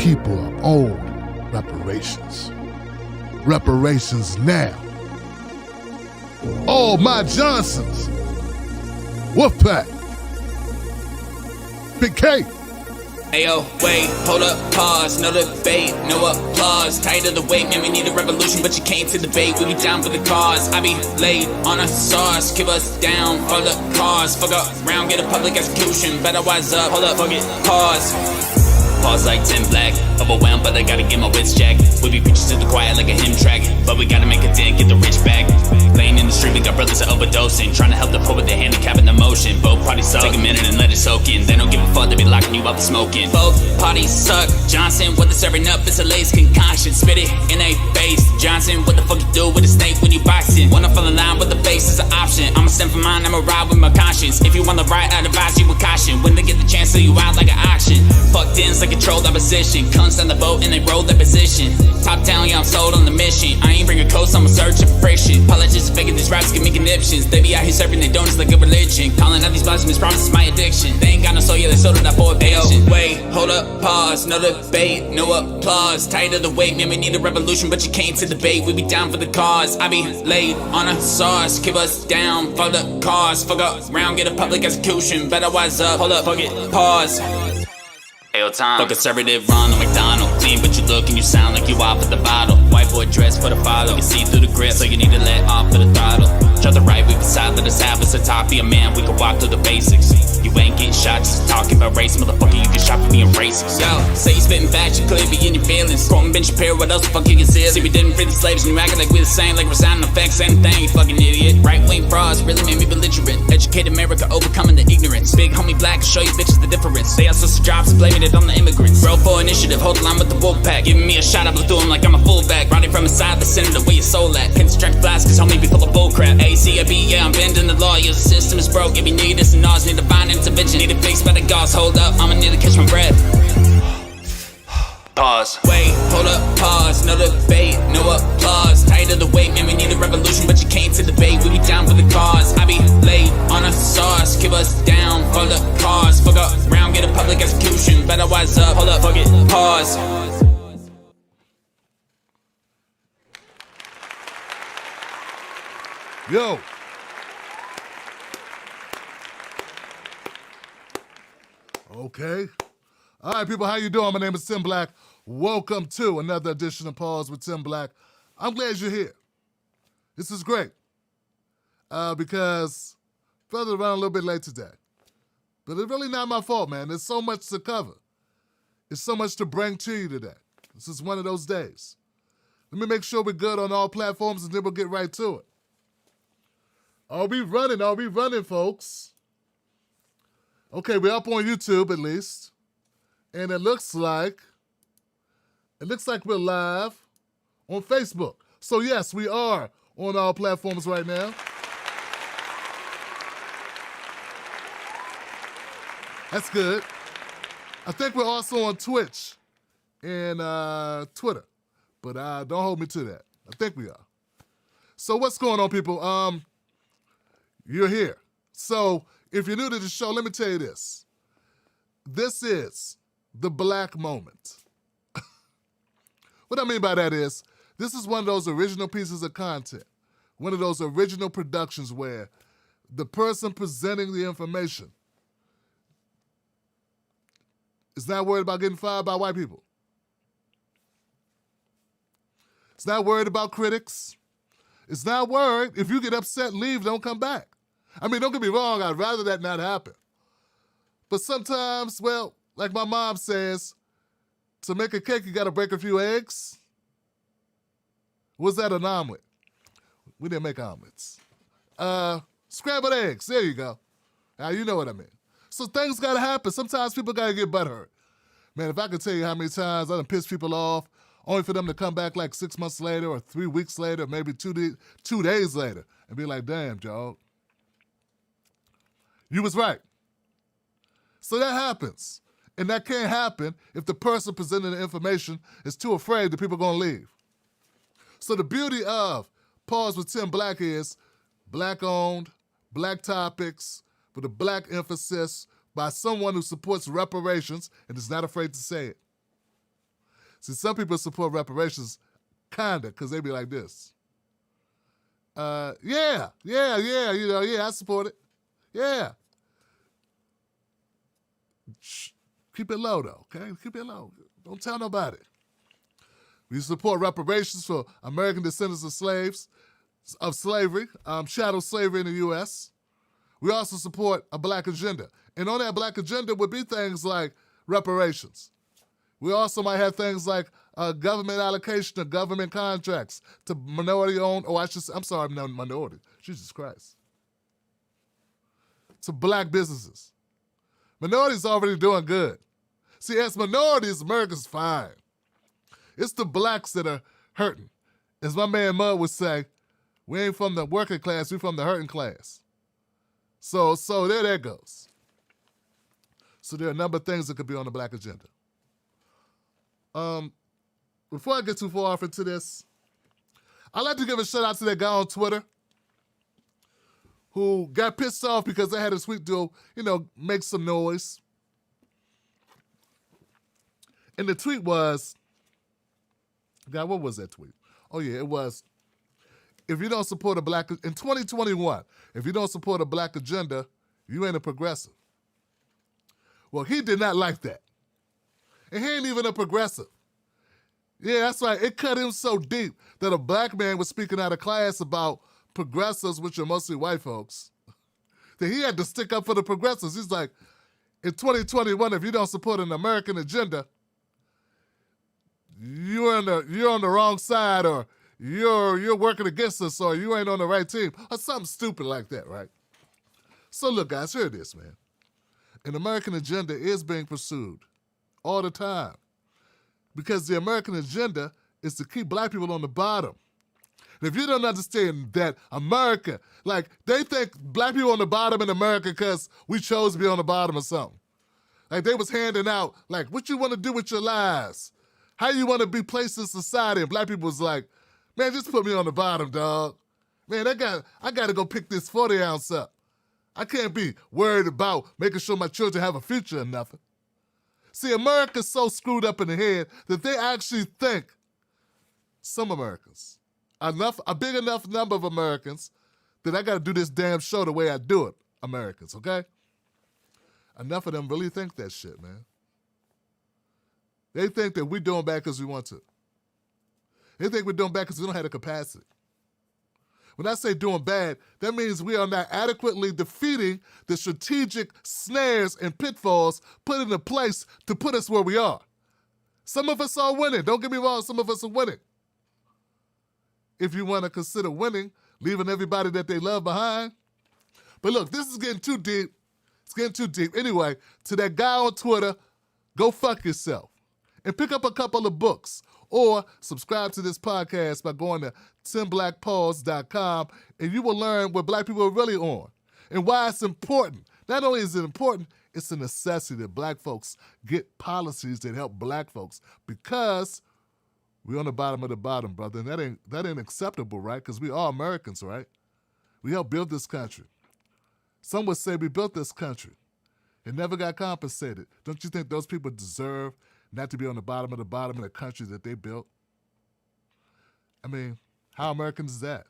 people are owed reparations. Reparations now. All my Johnsons. Wolfpack. Big K. Ayo, wait, hold up, pause, no debate, no applause. Tired of the wait, man, we need a revolution, but you can't to debate. We be down for the cause. I be laid on a sauce, keep us down for the cause. Fuck around, get a public execution. Better wise up, hold up, fuck it, pause. Pause like Tim Black, overwhelmed, but I gotta get my wits jacked. We be preaching to the quiet like a hymn track, but we gotta make a dent, get the rich back. Laying in the street, we got brothers that overdosing, trying to help the poor with their handicap and emotion. Both parties suck, take a minute and let it soak in. They don't give a fuck, they be locking you up for smoking. Both parties suck. Johnson, what they're serving up is a lace concoction. Spit it in a face. Johnson, what the fuck you do with a snake when you boxing? Wanna fall in line with the face is an option. I'ma stand for mine, I'ma ride with my conscience. If you want the right, I'd advise you with caution. When they get the chance, sell you out like an auction. Fucked in, like controlled opposition. Cunts on the boat and they roll their position. Top down, yeah, I'm sold on the mission. I ain't bringing coast, I'm searching for friction. Politicians faking these raps give me conniptions. They be out here serving their donuts like a religion. Calling out these blasphemous promises my addiction. They ain't got no soul, yeah, they sold it out for a patient. Wait, hold up, pause, no debate, no applause. Tired of the wait, man, we need a revolution, but you can't to debate. We be down for the cause. I be laid on a sauce, keep us down for the cause. Fuck around, get a public execution. Better wise up, hold up, fuck it, pause. Time. Fuck conservative, run on McDonald. Clean, but you look and you sound like you off at the bottle. White boy dress for the follow. You see through the grip, so you need to let off of the throttle. Try the right, we decide, let us have us a top. Be a man, we can walk through the basics. You ain't getting shot, just talking about race. Motherfucker, you get shot for being racist. Yo, say you spitting facts, you clearly be in your feelings. Quoting Ben Shapiro, what else the fuck you conceal? See, we didn't free the slaves and you acting like we the same. Like we're signing effects, same thing, you fucking idiot. Right-wing frauds really made me belligerent. Educate America, overcoming the ignorance. Big homie black, show you bitches the difference. They outsource the jobs, blaming it on the immigrants. Bro for initiative, hold the line with the wolf pack. Giving me a shot, I blew through him like I'm a fullback. Riding from inside the center, where your soul at. Can't distract flies, cause homie be full of bullcrap. ACIB, yeah, I'm bending the law. Yeah, the system is broke. If you need this and ours, need divine intervention. Need a fix by the gods, hold up, I'ma need to catch my breath. Pause. Wait, hold up, pause, no debate, no applause. Tired of the wait, man, we need a revolution, but you can't to debate. We be down for the cause. I be laid on a sauce, keep us down for the cause. Fuck around, get a public execution. Better wise up, hold up, fuck it, pause. Yo. Okay. All right, people, how you doing? My name is Tim Black. Welcome to another edition of Pause with Tim Black. I'm glad you're here. This is great because brother ran a little bit late today. But it's really not my fault, man. There's so much to cover. There's so much to bring to you today. This is one of those days. Let me make sure we're good on all platforms and then we'll get right to it. Are we running, folks? Okay, we're up on YouTube at least. And it looks like we're live on Facebook. So yes, we are on all platforms right now. That's good. I think we're also on Twitch and Twitter. But don't hold me to that. I think we are. So what's going on, people? You're here. So if you're new to the show, let me tell you this. This is the Black moment. What I mean by that is, this is one of those original pieces of content, one of those original productions where the person presenting the information is not worried about getting fired by white people. It's not worried about critics. It's not worried if you get upset, leave, don't come back. I mean, don't get me wrong, I'd rather that not happen. But sometimes, well, like my mom says, to make a cake, you got to break a few eggs. Was that an omelet? We didn't make omelets. Scrambled eggs, there you go. Now, you know what I mean. So things got to happen. Sometimes people got to get butthurt. Man, if I could tell you how many times I done pissed people off, only for them to come back like 6 months later or 3 weeks later, maybe 2 days later, and be like, damn, Joe, you was right. So that happens. And that can't happen if the person presenting the information is too afraid that people are going to leave. So the beauty of Pause with Tim Black is Black-owned, Black topics, with a Black emphasis by someone who supports reparations and is not afraid to say it. See, some people support reparations, kinda, because they be like this. Yeah, I support it. Yeah. Shh. Keep it low, though, okay? Keep it low. Don't tell nobody. We support reparations for American descendants of slavery, chattel slavery in the U.S. We also support a black agenda. And on that black agenda would be things like reparations. We also might have things like government allocation of government contracts to minority-owned, not minority, Jesus Christ, to black businesses. Minorities already doing good. See, as minorities, America's fine. It's the blacks that are hurting. As my man Mud would say, we ain't from the working class, we from the hurting class. So there that goes. So there are a number of things that could be on the black agenda. Before I get too far off into this, I'd like to give a shout out to that guy on Twitter who got pissed off because they had a sweet dude, make some noise. And the tweet was, God, what was that tweet? Oh yeah, it was, if you don't support in 2021, if you don't support a black agenda, you ain't a progressive. Well, he did not like that. And he ain't even a progressive. Yeah, that's right. It cut him so deep that a black man was speaking out of class about progressives, which are mostly white folks, that he had to stick up for the progressives. He's like, in 2021, if you don't support an American agenda, you're on the wrong side, or you're working against us, or you ain't on the right team, or something stupid like that, right? So look, guys, hear this, man. An American agenda is being pursued all the time because the American agenda is to keep black people on the bottom. And if you don't understand that America, like, they think black people on the bottom in America because we chose to be on the bottom or something. Like, they was handing out, like, what you want to do with your lives? How you want to be placed in society? And black people was like, man, just put me on the bottom, dog. Man, I got to go pick this 40 ounce up. I can't be worried about making sure my children have a future or nothing. See, America's so screwed up in the head that they actually think, some Americans, a big enough number of Americans, that I got to do this damn show the way I do it, Americans, okay? Enough of them really think that shit, man. They think that we're doing bad because we want to. They think we're doing bad because we don't have the capacity. When I say doing bad, that means we are not adequately defeating the strategic snares and pitfalls put into place to put us where we are. Some of us are winning. Don't get me wrong, some of us are winning. If you want to consider winning, leaving everybody that they love behind. But look, this is getting too deep. It's getting too deep. Anyway, to that guy on Twitter, go fuck yourself. And pick up a couple of books. Or subscribe to this podcast by going to timblackpause.com, and you will learn what black people are really on and why it's important. Not only is it important, it's a necessity that black folks get policies that help black folks, because we're on the bottom of the bottom, brother, and that ain't acceptable, right? Because we are Americans, right? We helped build this country. Some would say we built this country. It never got compensated. Don't you think those people deserve not to be on the bottom of the country that they built? I mean, how American is that?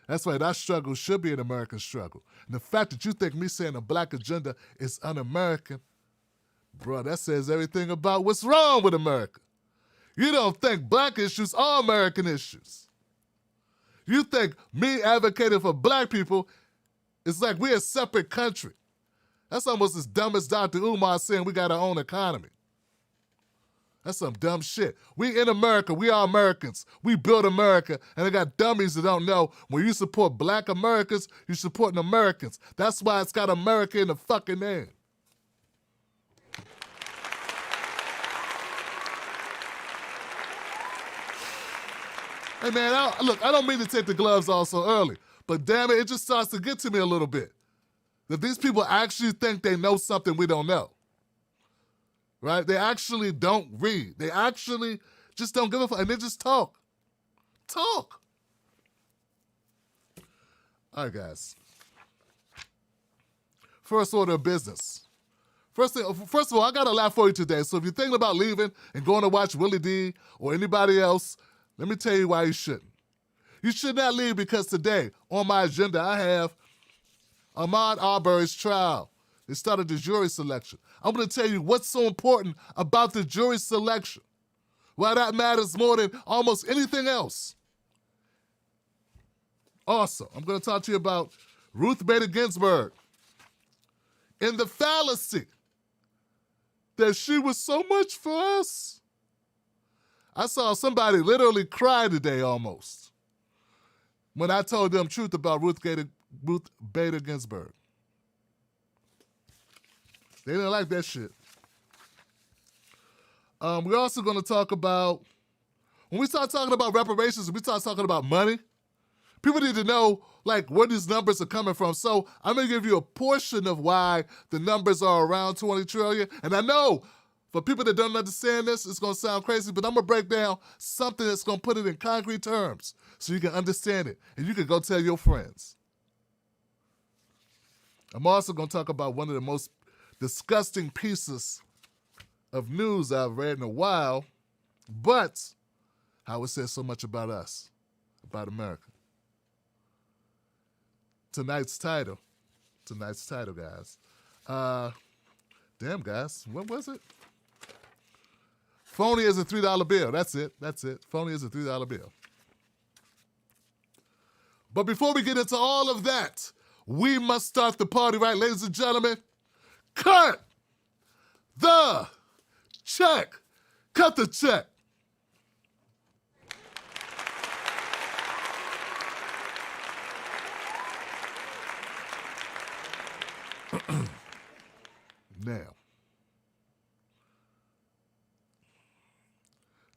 That's why that struggle should be an American struggle. And the fact that you think me saying a black agenda is un-American, bro, that says everything about what's wrong with America. You don't think black issues are American issues. You think me advocating for black people is like we're a separate country. That's almost as dumb as Dr. Umar saying we got our own economy. That's some dumb shit. We in America. We are Americans. We built America. And they got dummies that don't know when you support black Americans, you're supporting Americans. That's why it's got America in the fucking name. Hey, man, I don't mean to take the gloves off so early, but damn it just starts to get to me a little bit. That these people actually think they know something we don't know. Right? They actually don't read. They actually just don't give a fuck. And they just talk. Talk. All right, guys. First order of business. First of all, I got a lot for you today. So if you're thinking about leaving and going to watch Willie D or anybody else, let me tell you why you shouldn't. You should not leave because today on my agenda I have Ahmaud Arbery's trial. They started the jury selection. I'm going to tell you what's so important about the jury selection. Why that matters more than almost anything else. Also, I'm going to talk to you about Ruth Bader Ginsburg and the fallacy that she was so much for us. I saw somebody literally cry today almost when I told them truth about Ruth Bader Ginsburg. They didn't like that shit. We're also going to talk about, when we start talking about reparations, we start talking about money, people need to know like where these numbers are coming from. So I'm going to give you a portion of why the numbers are around 20 trillion. And I know for people that don't understand this, it's going to sound crazy, but I'm going to break down something that's going to put it in concrete terms so you can understand it and you can go tell your friends. I'm also going to talk about one of the most disgusting pieces of news I've read in a while, but how it says so much about us, about America. Tonight's title, guys. Damn, guys, what was it? Phony is a $3 bill. That's it. Phony is a $3 bill. But before we get into all of that, we must start the party, right, ladies and gentlemen? Cut the check. Cut the check. Now,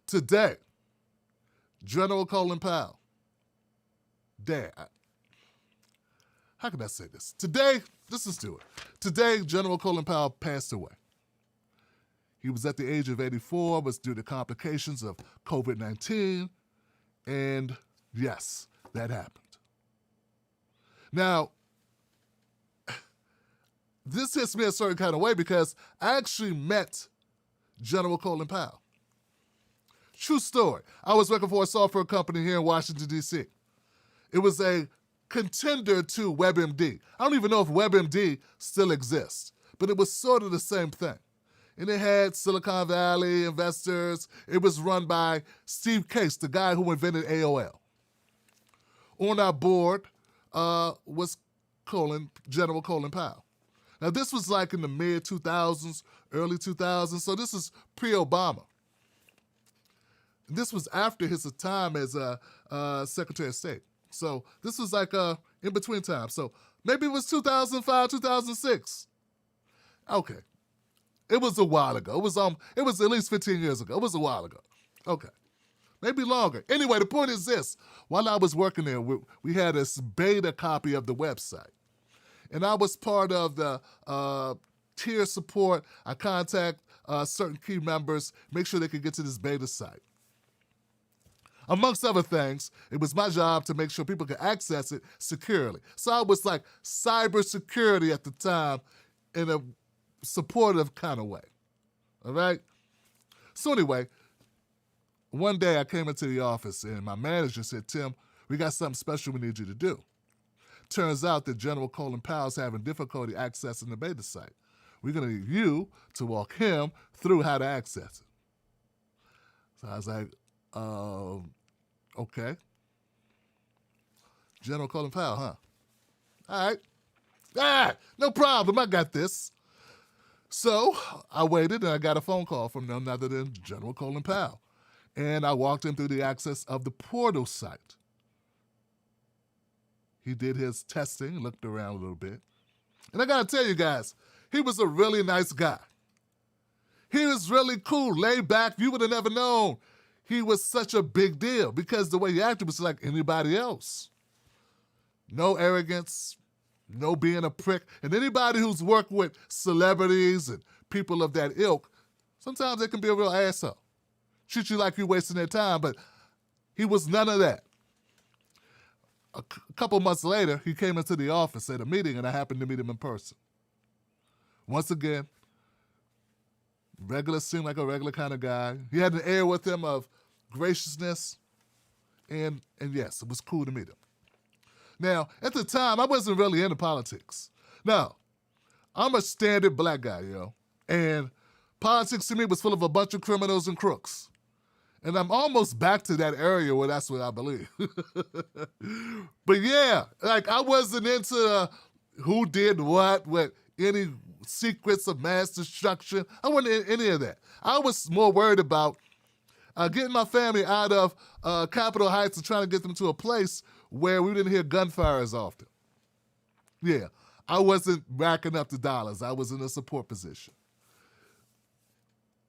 today, General Colin Powell, how can I say this? Today, let's just do it. Today, General Colin Powell passed away. He was at the age of 84, was due to complications of COVID-19, and yes, that happened. Now, this hits me a certain kind of way because I actually met General Colin Powell. True story. I was working for a software company here in Washington, D.C. It was a contender to WebMD. I don't even know if WebMD still exists, but it was sort of the same thing. And it had Silicon Valley investors. It was run by Steve Case, the guy who invented AOL. On our board was General Colin Powell. Now, this was like in the mid-2000s, early 2000s, so this is pre-Obama. This was after his time as Secretary of State. So this was like in between time. So maybe it was 2005, 2006. Okay. It was a while ago. It was at least 15 years ago. It was a while ago. Okay. Maybe longer. Anyway, the point is this. While I was working there, we had this beta copy of the website. And I was part of the tier support. I contact certain key members, make sure they could get to this beta site. Amongst other things, it was my job to make sure people could access it securely. So I was like cybersecurity at the time in a supportive kind of way. All right? So anyway, one day I came into the office and my manager said, Tim, we got something special we need you to do. Turns out that General Colin Powell's having difficulty accessing the beta site. We're going to need you to walk him through how to access it. So I was like, okay. General Colin Powell, huh? All right. No problem. I got this. So I waited and I got a phone call from none other than General Colin Powell. And I walked him through the access of the portal site. He did his testing, looked around a little bit. And I got to tell you guys, he was a really nice guy. He was really cool, laid back. You would have never known he was such a big deal because the way he acted was like anybody else. No arrogance, no being a prick. And anybody who's worked with celebrities and people of that ilk, sometimes they can be a real asshole. Treat you like you're wasting their time, but he was none of that. A couple months later, he came into the office at a meeting, and I happened to meet him in person. Once again, Seemed like a regular kind of guy. He had an air with him of graciousness, and yes, it was cool to meet him. Now, at the time, I wasn't really into politics. Now, I'm a standard black guy, and politics to me was full of a bunch of criminals and crooks. And I'm almost back to that area where that's what I believe. But yeah, like I wasn't into who did what with any secrets of mass destruction. I wasn't in any of that. I was more worried about getting my family out of Capitol Heights and trying to get them to a place where we didn't hear gunfire as often. Yeah, I wasn't racking up the dollars. I was in a support position.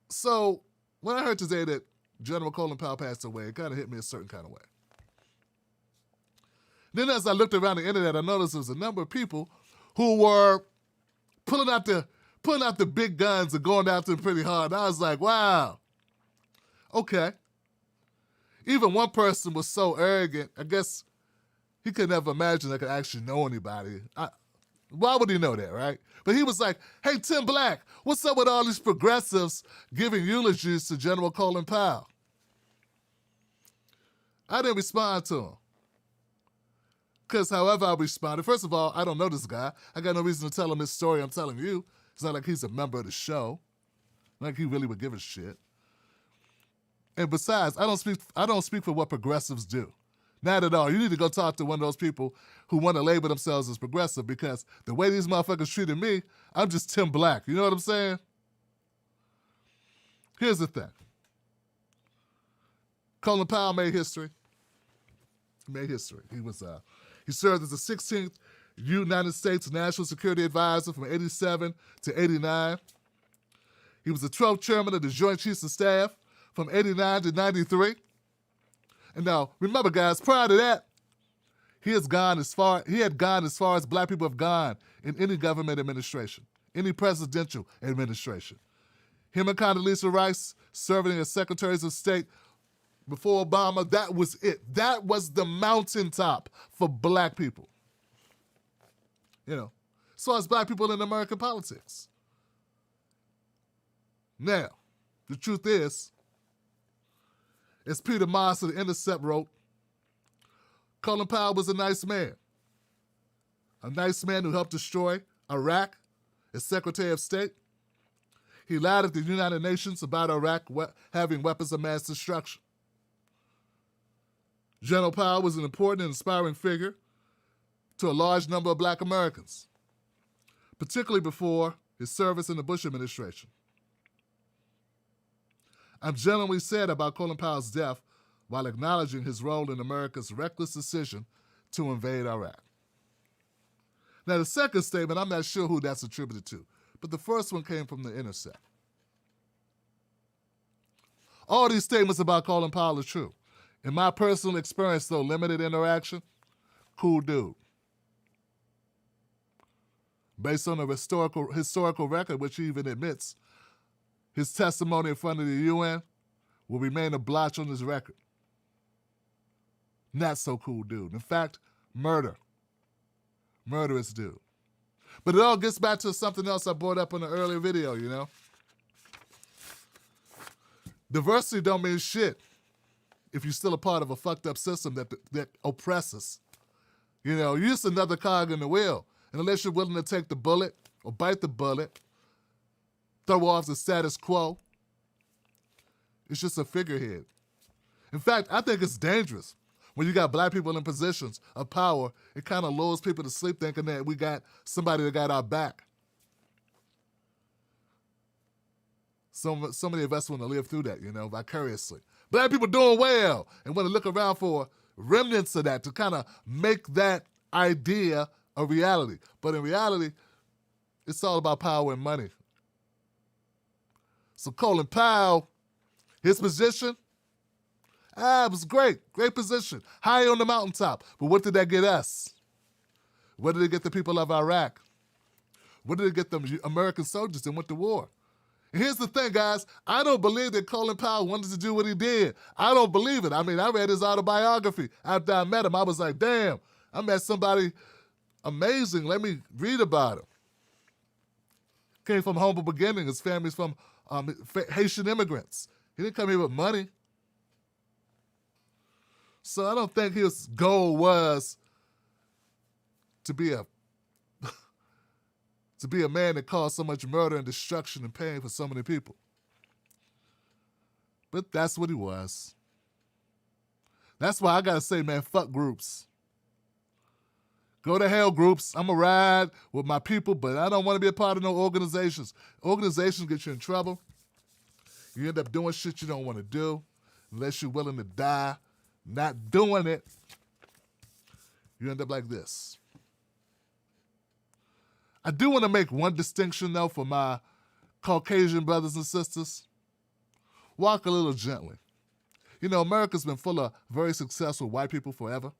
So when I heard today that General Colin Powell passed away, it kind of hit me a certain kind of way. Then as I looked around the internet, I noticed there was a number of people who were pulling out the big guns and going after him pretty hard. And I was like, wow, okay. Even one person was so arrogant, I guess he could never imagine I could actually know anybody. Why would he know that, right? But he was like, hey, Tim Black, what's up with all these progressives giving eulogies to General Colin Powell? I didn't respond to him. Because however I responded, first of all, I don't know this guy. I got no reason to tell him this story I'm telling you. It's not like he's a member of the show. Not like he really would give a shit. And besides, I don't speak for what progressives do. Not at all. You need to go talk to one of those people who want to label themselves as progressive, because the way these motherfuckers treated me, I'm just Tim Black. You know what I'm saying? Here's the thing. Colin Powell made history. He made history. He served as the 16th United States National Security Advisor from 87 to 89. He was the 12th chairman of the Joint Chiefs of Staff from 89 to 93. And now, remember, guys, prior to that, he had gone as far as black people have gone in any government administration, any presidential administration. Him and Condoleezza Rice serving as secretaries of state before Obama, that was it. That was the mountaintop for black people. As far as black people in American politics. Now, the truth is, as Peter Moss of The Intercept wrote, Colin Powell was a nice man. A nice man who helped destroy Iraq as Secretary of State. He lied at the United Nations about Iraq having weapons of mass destruction. General Powell was an important and inspiring figure to a large number of black Americans, particularly before his service in the Bush administration. I'm genuinely sad about Colin Powell's death while acknowledging his role in America's reckless decision to invade Iraq. Now, the second statement, I'm not sure who that's attributed to, but the first one came from The Intercept. All these statements about Colin Powell are true. In my personal experience, though, limited interaction, cool dude. Based on a historical record, which he even admits, his testimony in front of the UN will remain a blotch on his record. Not so cool dude. In fact, murderous dude. But it all gets back to something else I brought up in an earlier video, Diversity don't mean shit if you're still a part of a fucked up system that oppresses. You're just another cog in the wheel. And unless you're willing to take the bullet or bite the bullet, throw off the status quo, it's just a figurehead. In fact, I think it's dangerous when you got black people in positions of power. It kind of lulls people to sleep thinking that we got somebody that got our back. So many of us want to live through that, vicariously. Black people doing well and want to look around for remnants of that to kind of make that idea a reality. But in reality, it's all about power and money. So Colin Powell, his position, it was great position, high on the mountaintop. But what did that get us? What did it get the people of Iraq? What did it get the American soldiers that went to war? And here's the thing, guys. I don't believe that Colin Powell wanted to do what he did. I don't believe it. I mean, I read his autobiography. After I met him, I was like, damn, I met somebody amazing. Let me read about him. Came from humble beginnings. His family's from Haitian immigrants. He didn't come here with money. So I don't think his goal was to be a man that caused so much murder and destruction and pain for so many people. But that's what he was. That's why I gotta say, man, fuck groups. Go to hell, groups. I'm going to ride with my people, but I don't want to be a part of no organizations. Organizations get you in trouble. You end up doing shit you don't want to do unless you're willing to die not doing it. You end up like this. I do want to make one distinction, though, for my Caucasian brothers and sisters. Walk a little gently. You know, America's been full of very successful white people forever.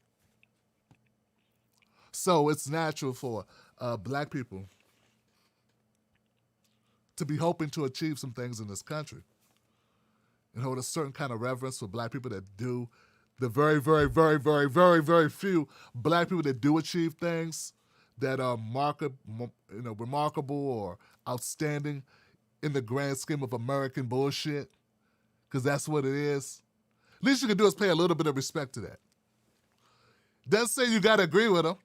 So it's natural for black people to be hoping to achieve some things in this country and hold a certain kind of reverence for black people that do. The very, very, very, very, very, very few black people that do achieve things that are remarkable or outstanding in the grand scheme of American bullshit, because that's what it is. Least you can do is pay a little bit of respect to that. Doesn't say you got to agree with them.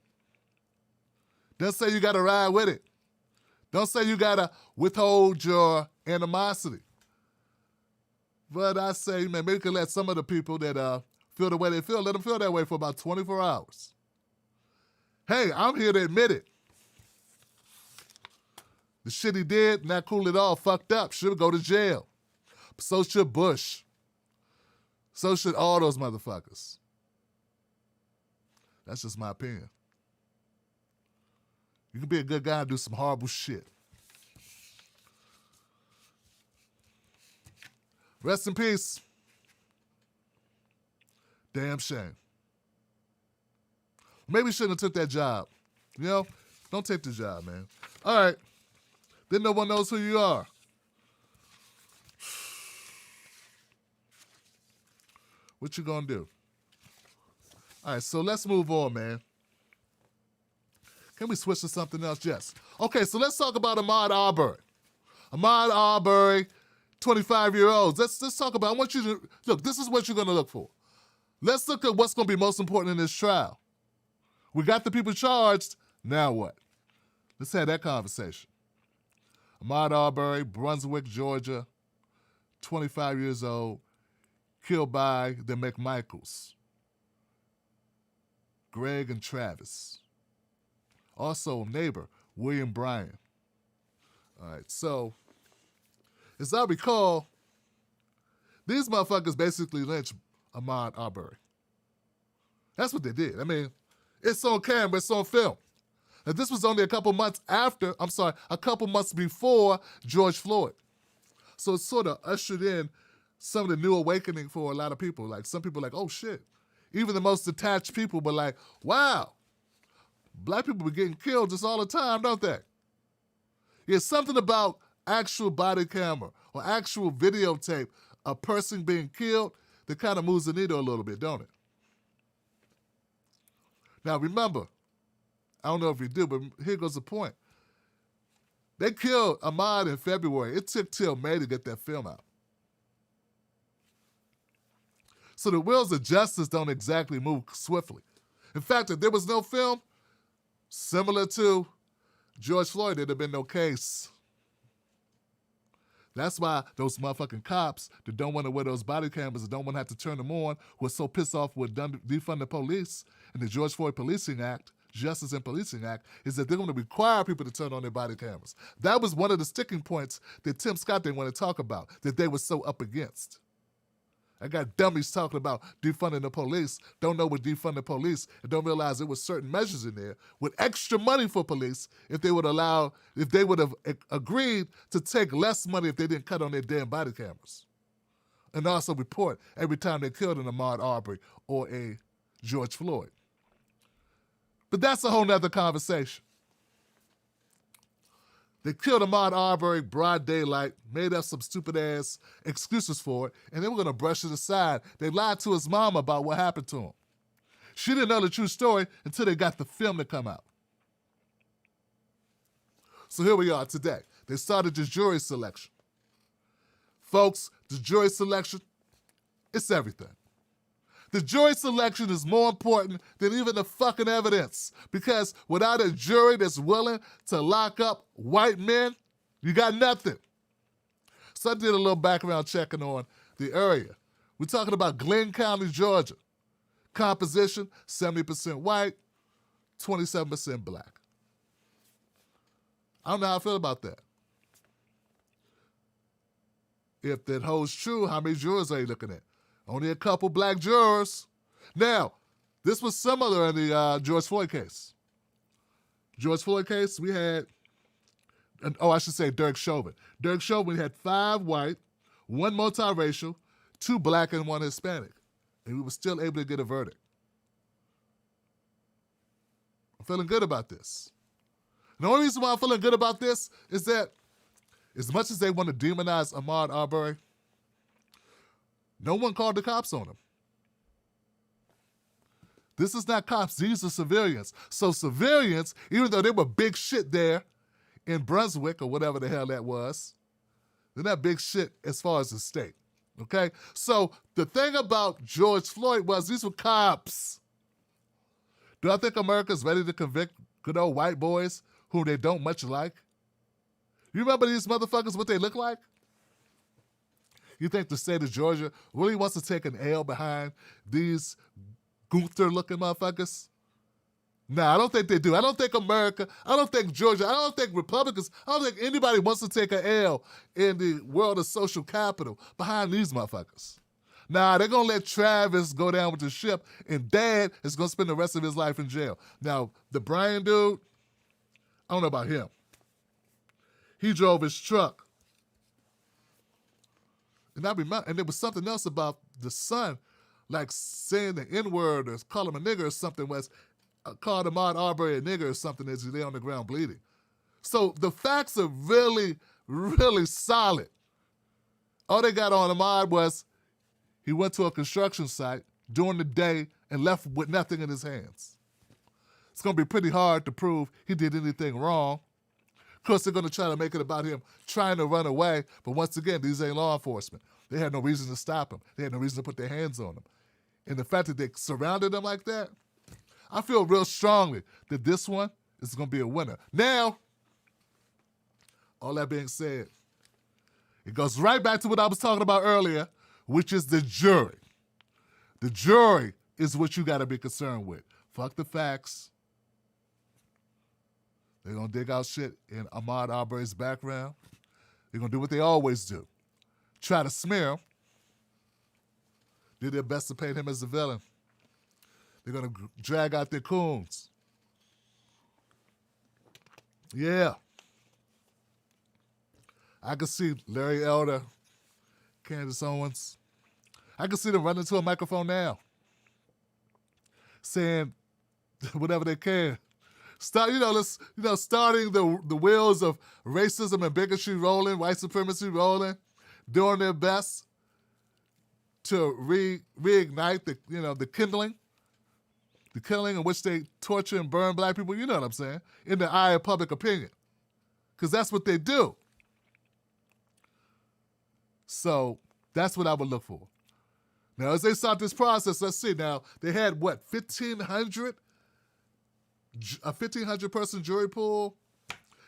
Don't say you got to ride with it. Don't say you got to withhold your animosity. But I say, man, maybe you can let some of the people that feel the way they feel, let them feel that way for about 24 hours. Hey, I'm here to admit it. The shit he did, not cool at all, fucked up, should go to jail. So should Bush. So should all those motherfuckers. That's just my opinion. You can be a good guy and do some horrible shit. Rest in peace. Damn shame. Maybe you shouldn't have took that job. You know, don't take the job, man. All right. Then no one knows who you are. What you gonna do? All right, so let's move on, man. Can we switch to something else? Yes. Okay, so let's talk about Ahmaud Arbery. Ahmaud Arbery, 25-year-olds. Let's talk about, I want you to, look, this is what you're going to look for. Let's look at what's going to be most important in this trial. We got the people charged, now what? Let's have that conversation. Ahmaud Arbery, Brunswick, Georgia, 25 years old, killed by the McMichaels, Greg and Travis. Also, neighbor, William Bryan. All right, so, as I recall, these motherfuckers basically lynched Ahmaud Arbery. That's what they did. I mean, it's on camera, it's on film. Now, this was only a couple months before George Floyd. So it sort of ushered in some of the new awakening for a lot of people. Like, some people like, oh shit. Even the most detached people were like, wow. Black people be getting killed just all the time, don't they? There's something about actual body camera or actual videotape, a person being killed, that kind of moves the needle a little bit, don't it? Now remember, I don't know if you do, but here goes the point. They killed Ahmaud in February. It took till May to get that film out. So the wheels of justice don't exactly move swiftly. In fact, if there was no film, similar to George Floyd, there'd have been no case. That's why those motherfucking cops that don't want to wear those body cameras and don't want to have to turn them on, who are so pissed off with defund the police and the George Floyd Policing Act, Justice and Policing Act, is that they're going to require people to turn on their body cameras. That was one of the sticking points that Tim Scott didn't want to talk about, that they were so up against. I got dummies talking about defunding the police, don't know what defund the police, and don't realize there were certain measures in there with extra money for police if they would have agreed to take less money if they didn't cut on their damn body cameras. And also report every time they killed an Ahmaud Arbery or a George Floyd. But that's a whole nother conversation. They killed Ahmaud Arbery, broad daylight, made up some stupid-ass excuses for it, and they were going to brush it aside. They lied to his mom about what happened to him. She didn't know the true story until they got the film to come out. So here we are today. They started the jury selection. Folks, the jury selection, it's everything. The jury selection is more important than even the fucking evidence, because without a jury that's willing to lock up white men, you got nothing. So I did a little background checking on the area. We're talking about Glenn County, Georgia. Composition, 70% white, 27% black. I don't know how I feel about that. If that holds true, how many jurors are you looking at? Only a couple black jurors. Now, this was similar in the George Floyd case. George Floyd case, we had, I should say Derek Chauvin. Derek Chauvin had 5 white, 1 multiracial, 2 black, and 1 Hispanic. And we were still able to get a verdict. I'm feeling good about this. And the only reason why I'm feeling good about this is that as much as they want to demonize Ahmaud Arbery, no one called the cops on him. This is not cops, these are civilians. So civilians, even though they were big shit there in Brunswick or whatever the hell that was, they're not big shit as far as the state, okay? So the thing about George Floyd was these were cops. Do I think America's ready to convict good old white boys who they don't much like? You remember these motherfuckers, what they look like? You think the state of Georgia really wants to take an L behind these Gunther-looking motherfuckers? Nah, I don't think they do. I don't think America, I don't think Georgia, I don't think Republicans, I don't think anybody wants to take an L in the world of social capital behind these motherfuckers. Nah, they're going to let Travis go down with the ship, and Dad is going to spend the rest of his life in jail. Now, the Brian dude, I don't know about him. He drove his truck. And I remember, and there was something else about the son, like saying the N-word or call him a nigger or something, was called Ahmaud Arbery a nigger or something as he lay on the ground bleeding. So the facts are really, really solid. All they got on Ahmaud was he went to a construction site during the day and left with nothing in his hands. It's going to be pretty hard to prove he did anything wrong. Of course, they're going to try to make it about him trying to run away, but once again, these ain't law enforcement. They had no reason to stop him. They had no reason to put their hands on him. And the fact that they surrounded him like that, I feel real strongly that this one is going to be a winner. Now, all that being said, it goes right back to what I was talking about earlier, which is the jury. The jury is what you got to be concerned with. Fuck the facts. They're going to dig out shit in Ahmaud Arbery's background. They're going to do what they always do. Try to smear him. Do their best to paint him as the villain. They're going to drag out their coons. Yeah. I can see Larry Elder, Candace Owens. I can see them running to a microphone now, saying whatever they can. Starting the wheels of racism and bigotry rolling, white supremacy rolling, doing their best to reignite the killing in which they torture and burn black people. You know what I'm saying? In the eye of public opinion, because that's what they do. So that's what I would look for. Now, as they start this process, let's see. Now they had what, 1,500. A 1,500 person jury pool.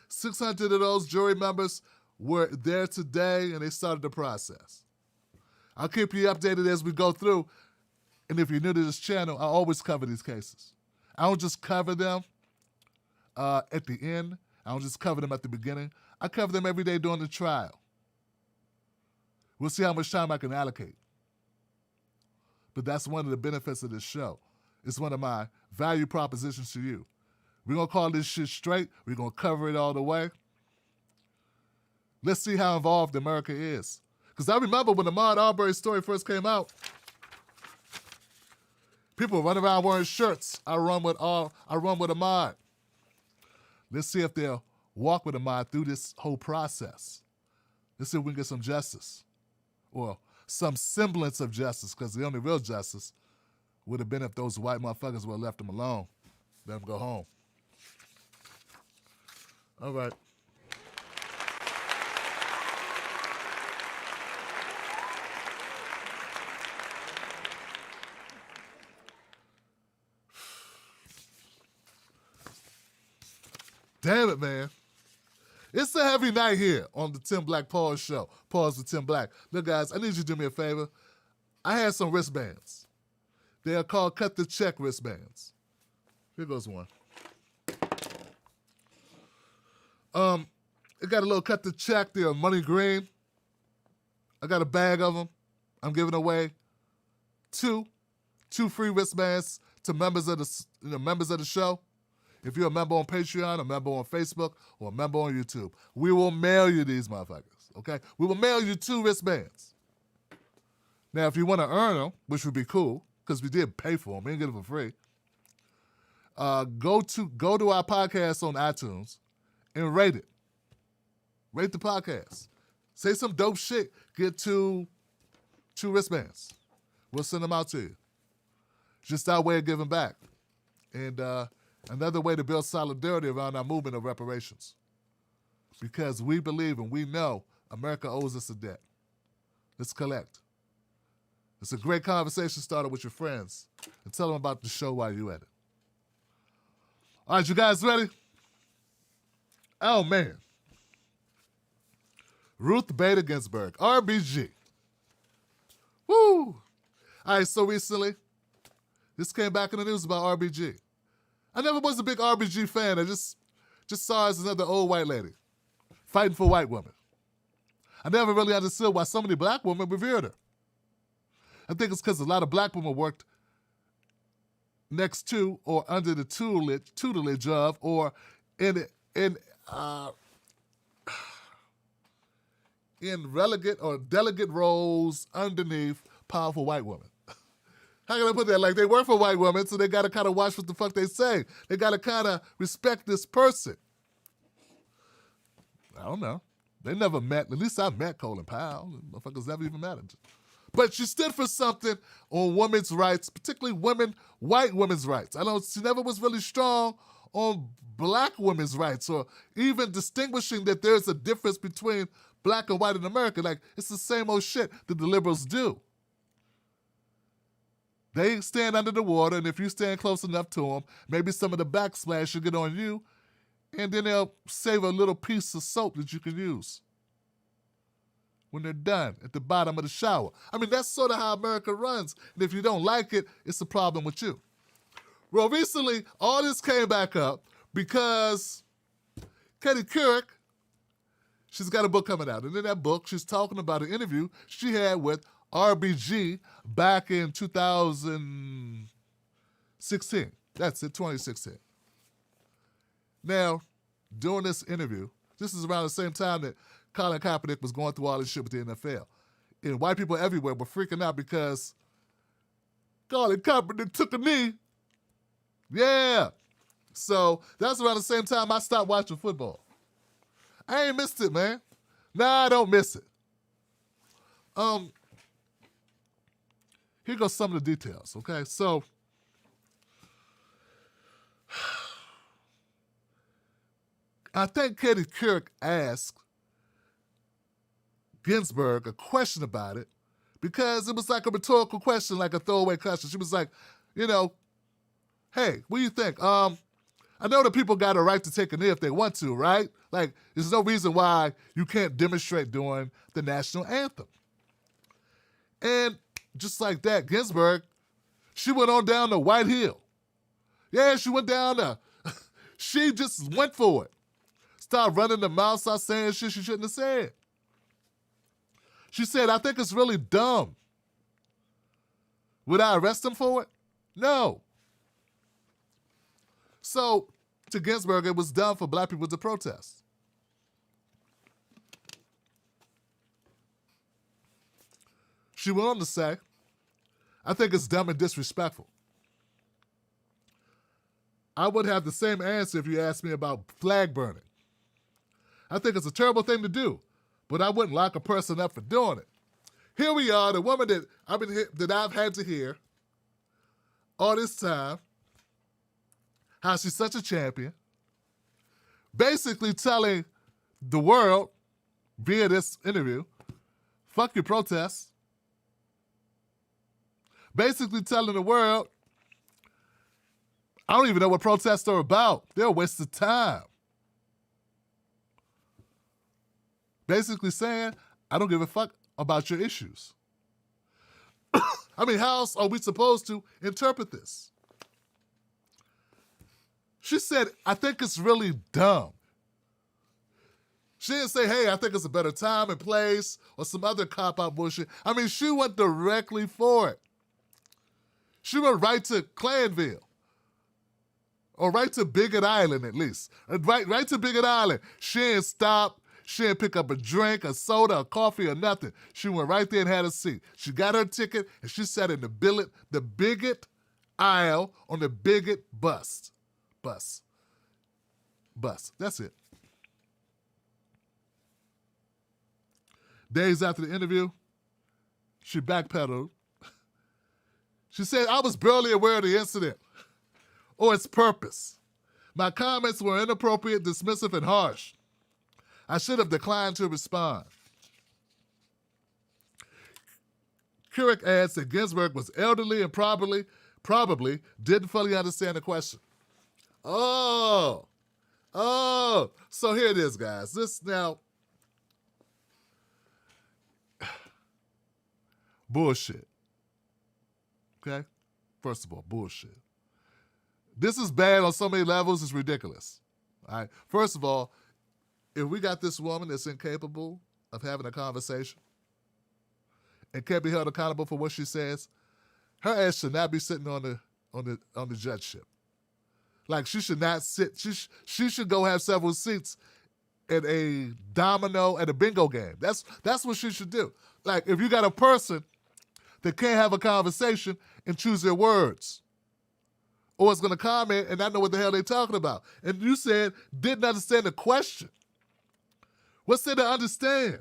600 of those jury members were there today, and they started the process. I'll keep you updated as we go through. And if you're new to this channel, I always cover these cases. I don't just cover them at the end. I don't just cover them at the beginning. I cover them every day during the trial. We'll see how much time I can allocate. But that's one of the benefits of this show. It's one of my value propositions to you. We're going to call this shit straight. We're going to cover it all the way. Let's see how involved America is. Because I remember when the Ahmaud Arbery story first came out, people run around wearing shirts. I run with Ahmaud. Let's see if they'll walk with Ahmaud through this whole process. Let's see if we can get some justice. Or some semblance of justice, because the only real justice would have been if those white motherfuckers would have left him alone. Let him go home. All right. Damn it, man. It's a heavy night here on the Tim Black Pause Show. Pause with Tim Black. Look, guys, I need you to do me a favor. I had some wristbands. They are called Cut the Check wristbands. Here goes one. It got a little Cut the Check. They're money green. I got a bag of them. I'm giving away two free wristbands to members of the show. If you're a member on Patreon, a member on Facebook, or a member on YouTube, we will mail you these motherfuckers, okay? We will mail you 2 wristbands. Now, if you want to earn them, which would be cool, because we did pay for them, we didn't get them for free, go to our podcast on iTunes and rate it. Rate the podcast. Say some dope shit. Get 2 wristbands. We'll send them out to you. Just our way of giving back. And another way to build solidarity around our movement of reparations. Because we believe and we know America owes us a debt. Let's collect. It's a great conversation started with your friends. And tell them about the show while you're at it. All right, you guys ready? Oh, man. Ruth Bader Ginsburg, RBG. Woo! All right, so recently, this came back in the news about RBG. I never was a big RBG fan. I just saw her as another old white lady fighting for white women. I never really understood why so many black women revered her. I think it's because a lot of black women worked next to or under the tutelage of or in relegate or delegate roles underneath powerful white women. How can I put that? Like, they work for white women, so they got to kind of watch what the fuck they say. They got to kind of respect this person. I don't know. They never met. At least I met Colin Powell. Motherfuckers never even met him. But she stood for something on women's rights, particularly white women's rights. She never was really strong on black women's rights or even distinguishing that there's a difference between black and white in America. Like, it's the same old shit that the liberals do. They stand under the water, and if you stand close enough to them, maybe some of the backsplash will get on you, and then they'll save a little piece of soap that you can use when they're done at the bottom of the shower. I mean, that's sort of how America runs, and if you don't like it, it's a problem with you. Well, recently, all this came back up because Katie Couric, she's got a book coming out, and in that book, she's talking about an interview she had with RBG back in 2016. That's it, 2016. Now, during this interview, this is around the same time that Colin Kaepernick was going through all this shit with the NFL. And white people everywhere were freaking out because Colin Kaepernick took a knee. Yeah. So that's around the same time I stopped watching football. I ain't missed it, man. Nah, I don't miss it. Here goes some of the details, okay? So, I think Katie Couric asked Ginsburg a question about it because it was like a rhetorical question, like a throwaway question. She was like, hey, what do you think? I know that people got a right to take a knee if they want to, right? Like, there's no reason why you can't demonstrate during the national anthem. And just like that, Ginsburg, she went on down to White Hill. Yeah, she went down there. She just went for it. Started running the mouth, started saying shit she shouldn't have said. She said, I think it's really dumb. Would I arrest him for it? No. So, to Ginsburg, it was dumb for black people to protest. She went on to say, I think it's dumb and disrespectful. I would have the same answer if you asked me about flag burning. I think it's a terrible thing to do, but I wouldn't lock a person up for doing it. Here we are, the woman that I've had to hear all this time, how she's such a champion, basically telling the world, via this interview, fuck your protests. Basically telling the world, I don't even know what protests are about. They're a waste of time. basically saying, I don't give a fuck about your issues. I mean, how else are we supposed to interpret this? She said, I think it's really dumb. She didn't say, hey, I think it's a better time and place or some other cop-out bullshit. I mean, she went directly for it. She went right to Clanville. Or right to Bigot Island, at least. Right to Bigot Island. She didn't stop. She didn't pick up a drink, a soda, a coffee, or nothing. She went right there and had a seat. She got her ticket, and she sat in the Bigot aisle on the Bigot bus. Bus. That's it. Days after the interview, she backpedaled. She said, I was barely aware of the incident or its purpose. My comments were inappropriate, dismissive, and harsh. I should have declined to respond. Couric adds that Ginsburg was elderly and probably didn't fully understand the question. Oh, so here it is, guys. This now, bullshit. Okay? First of all, bullshit. This is bad on so many levels, it's ridiculous. All right? First of all, if we got this woman that's incapable of having a conversation and can't be held accountable for what she says, her ass should not be sitting on the judgeship. Like, she should not sit. She should go have several seats at a bingo game. That's what she should do. Like, if you got a person that can't have a conversation and choose their words, or is going to comment and not know what the hell they're talking about. And you said didn't understand the question. What's there to understand?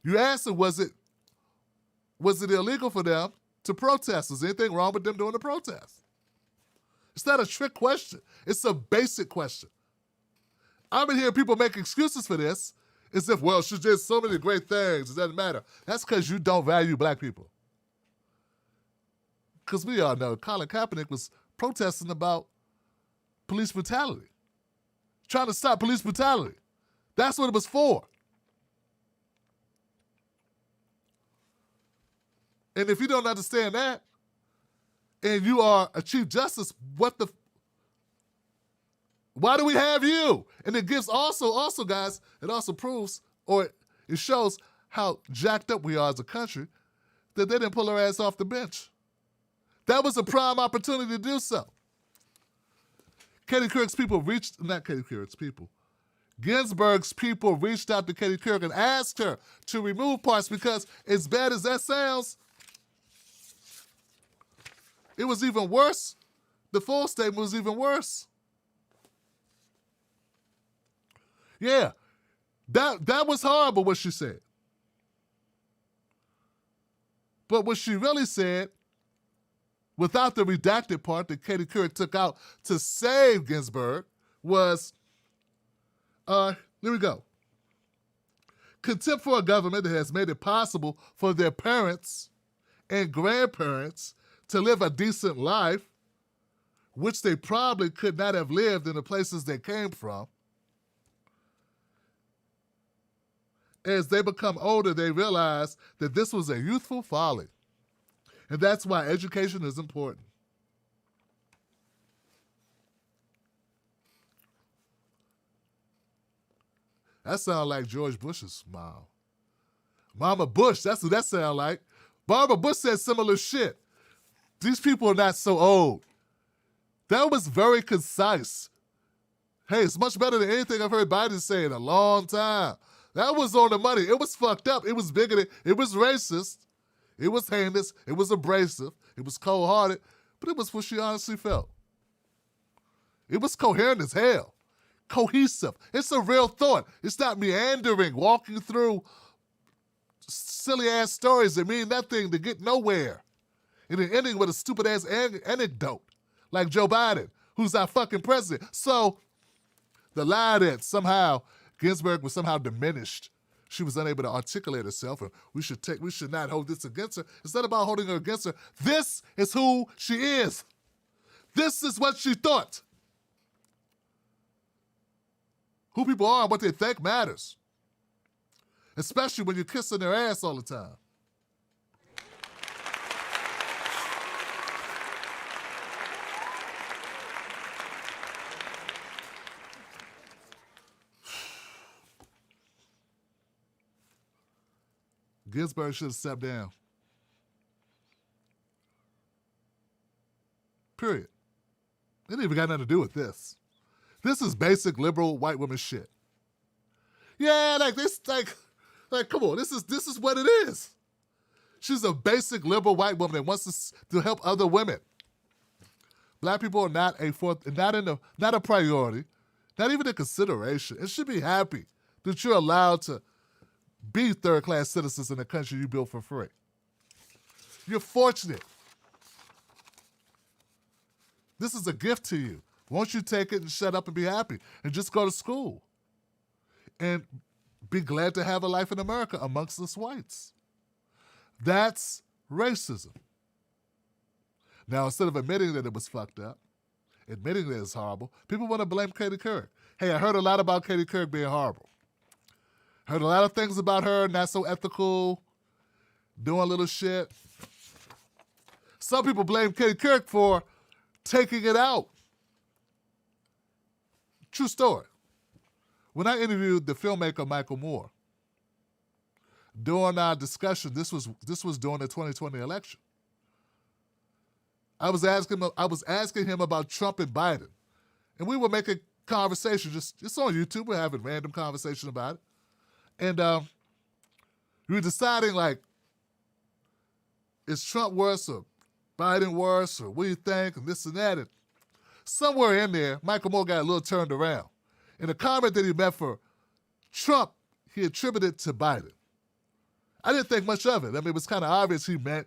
You asked her, was it illegal for them to protest? Is there anything wrong with them doing the protest? It's not a trick question. It's a basic question. I've been hearing people make excuses for this as if, well, she did so many great things, it doesn't matter. That's because you don't value black people. Because we all know Colin Kaepernick was protesting about police brutality, trying to stop police brutality. That's what it was for. And if you don't understand that, and you are a Chief Justice, why do we have you? And it gives also, guys, it also proves, or it shows how jacked up we are as a country, that they didn't pull her ass off the bench. That was a prime opportunity to do so. Ginsburg's people reached out to Katie Couric and asked her to remove parts because, as bad as that sounds, it was even worse. The full statement was even worse. Yeah, that was horrible what she said. But what she really said, without the redacted part that Katie Couric took out to save Ginsburg, was, here we go. Contempt for a government that has made it possible for their parents and grandparents to live a decent life, which they probably could not have lived in the places they came from. As they become older, they realize that this was a youthful folly. And that's why education is important. That sounds like George Bush's mom. Mama Bush, that's what that sounds like. Barbara Bush said similar shit. These people are not so old. That was very concise. Hey, it's much better than anything I've heard Biden say in a long time. That was on the money. It was fucked up. It was bigoted. It was racist. It was heinous. It was abrasive. It was cold-hearted. But it was what she honestly felt. It was coherent as hell. Cohesive. It's a real thought. It's not meandering, walking through silly-ass stories that mean nothing to get nowhere. And then ending with a stupid-ass anecdote like Joe Biden, who's our fucking president. So the lie that somehow Ginsburg was somehow diminished, she was unable to articulate herself, and we should not hold this against her. It's not about holding her against her. This is who she is. This is what she thought. Who people are and what they think matters. Especially when you're kissing their ass all the time. Ginsburg should have stepped down. Period. It ain't even got nothing to do with this. This is basic liberal white woman shit. Yeah, like this, like come on, this is what it is. She's a basic liberal white woman that wants to help other women. Black people are not a priority, not even a consideration. It should be happy that you're allowed to be third-class citizens in a country you built for free. You're fortunate. This is a gift to you. Won't you take it and shut up and be happy and just go to school and be glad to have a life in America amongst us whites? That's racism. Now, instead of admitting that it was fucked up, admitting that it's horrible, people want to blame Katie Couric. Hey, I heard a lot about Katie Couric being horrible. Heard a lot of things about her, not so ethical, doing little shit. Some people blame Katie Couric for taking it out. True story. When I interviewed the filmmaker Michael Moore, during our discussion, this was during the 2020 election. I was asking him about Trump and Biden, and we were making conversation. Just on YouTube, we're having random conversation about it, and we were deciding like, is Trump worse or Biden worse, or what do you think, and this and that. And somewhere in there, Michael Moore got a little turned around. In a comment that he meant for Trump, he attributed to Biden. I didn't think much of it. I mean, it was kind of obvious he meant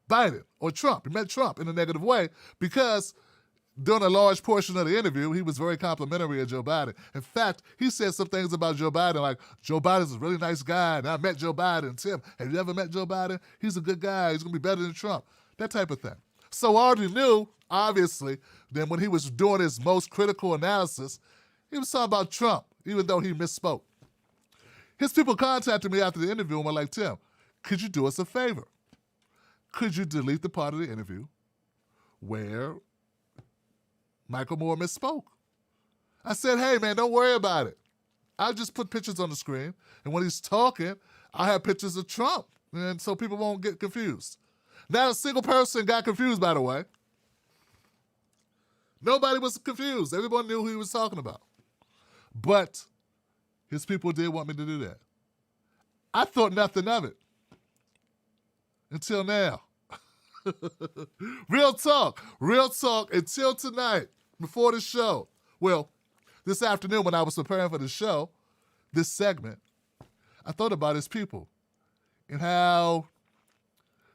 Biden or Trump. He meant Trump in a negative way because during a large portion of the interview, he was very complimentary of Joe Biden. In fact, he said some things about Joe Biden, like, Joe Biden's a really nice guy, and I met Joe Biden. Tim, have you ever met Joe Biden? He's a good guy. He's going to be better than Trump. That type of thing. So I already knew, obviously, that when he was doing his most critical analysis, he was talking about Trump, even though he misspoke. His people contacted me after the interview and were like, Tim, could you do us a favor? Could you delete the part of the interview where Michael Moore misspoke? I said, hey, man, don't worry about it. I'll just put pictures on the screen, and when he's talking, I'll have pictures of Trump, and so people won't get confused. Not a single person got confused, by the way. Nobody was confused. Everyone knew who he was talking about. But his people did want me to do that. I thought nothing of it until now. Real talk until tonight, before the show. Well, this afternoon when I was preparing for the show, this segment, I thought about his people and how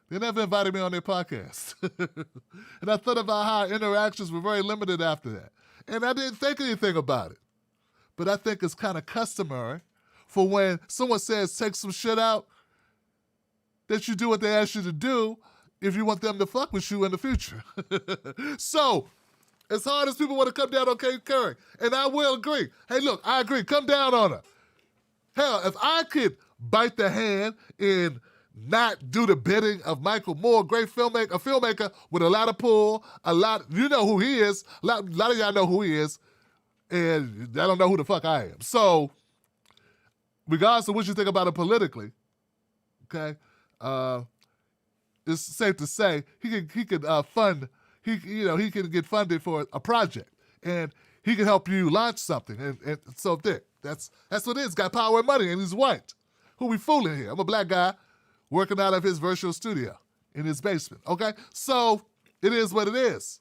they never invited me on their podcast. And I thought about how interactions were very limited after that. And I didn't think anything about it. But I think it's kind of customary for when someone says take some shit out, that you do what they ask you to do if you want them to fuck with you in the future. So, as hard as people want to come down on Katie Couric, and I will agree. Hey, look, I agree. Come down on her. Hell, if I could bite the hand and not do the bidding of Michael Moore, a filmmaker with a lot of pull, you know who he is. A lot of y'all know who he is. And I don't know who the fuck I am. So, regardless of what you think about it politically, okay, it's safe to say he could fund. He can get funded for a project, and he can help you launch something. And so that's what it is. Got power and money, and he's white. Who we fooling here? I'm a black guy working out of his virtual studio in his basement. Okay, so it is what it is.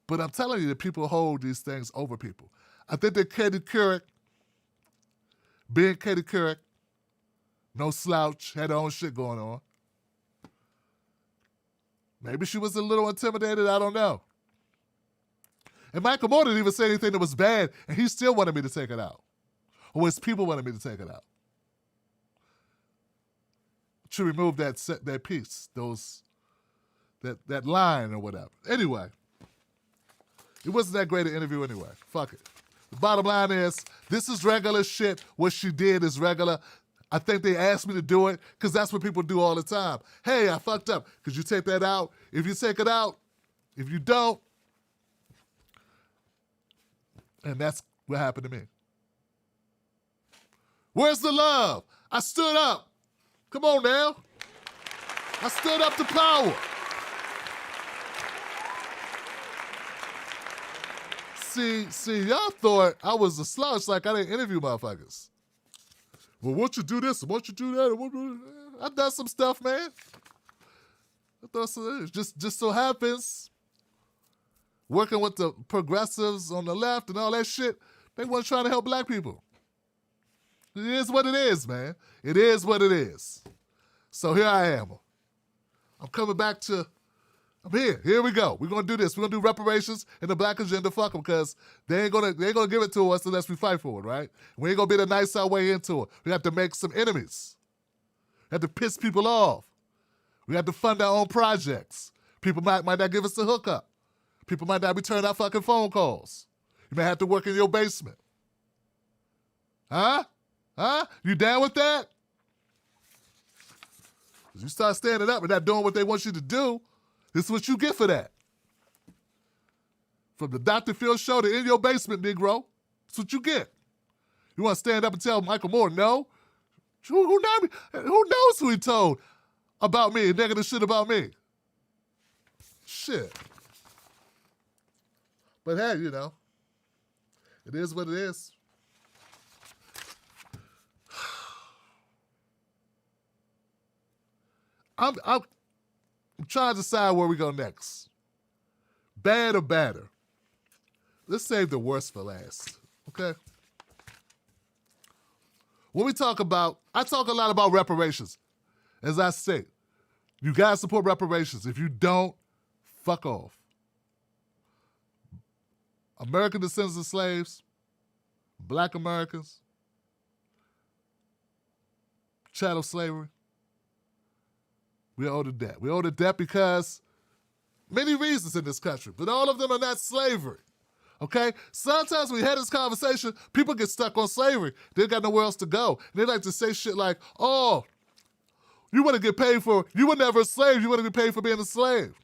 But I'm telling you that people hold these things over people. I think that Katie Couric, being Katie Couric, no slouch, had her own shit going on. Maybe she was a little intimidated, I don't know. And Michael Moore didn't even say anything that was bad, and he still wanted me to take it out. Or his people wanted me to take it out. To remove that piece, that line or whatever. Anyway. It wasn't that great an interview anyway. Fuck it. The bottom line is, this is regular shit. What she did is regular. I think they asked me to do it because that's what people do all the time. Hey, I fucked up. Could you take that out? If you take it out, if you don't, and that's what happened to me. Where's the love? I stood up. Come on now. I stood up to Powell. See, y'all thought I was a slouch, like I didn't interview motherfuckers. Well, won't you do this? Won't you do that? I've done some stuff, man. Just so happens, working with the progressives on the left and all that shit, they weren't trying to help black people. It is what it is, man. It is what it is. So here I am. I'm coming back to, I'm here. Here we go. We're going to do this. We're going to do reparations and the black agenda. Fuck them, because they ain't gonna give it to us unless we fight for it, right? We ain't going to be the nice our way into it. We have to make some enemies. We have to piss people off. We have to fund our own projects. People might not give us a hookup. People might not be turning out fucking phone calls. You may have to work in your basement. Huh? You down with that? You start standing up and not doing what they want you to do, this is what you get for that. From the Dr. Phil show to In Your Basement, Negro, that's what you get. You want to stand up and tell Michael Moore no? Who knows who he told about me, negative shit about me? Shit. But hey, you know, it is what it is. I'm trying to decide where we go next. Bad or badder? Let's save the worst for last, okay? When we talk about, I talk a lot about reparations. As I say, you gotta support reparations. If you don't, fuck off. American descendants of slaves, black Americans, chattel slavery, we owe the debt. We owe the debt because many reasons in this country, but all of them are not slavery, okay? Sometimes when we have this conversation, people get stuck on slavery. They got nowhere else to go. And they like to say shit like, oh, you want to get paid for, you were never a slave, you want to be paid for being a slave.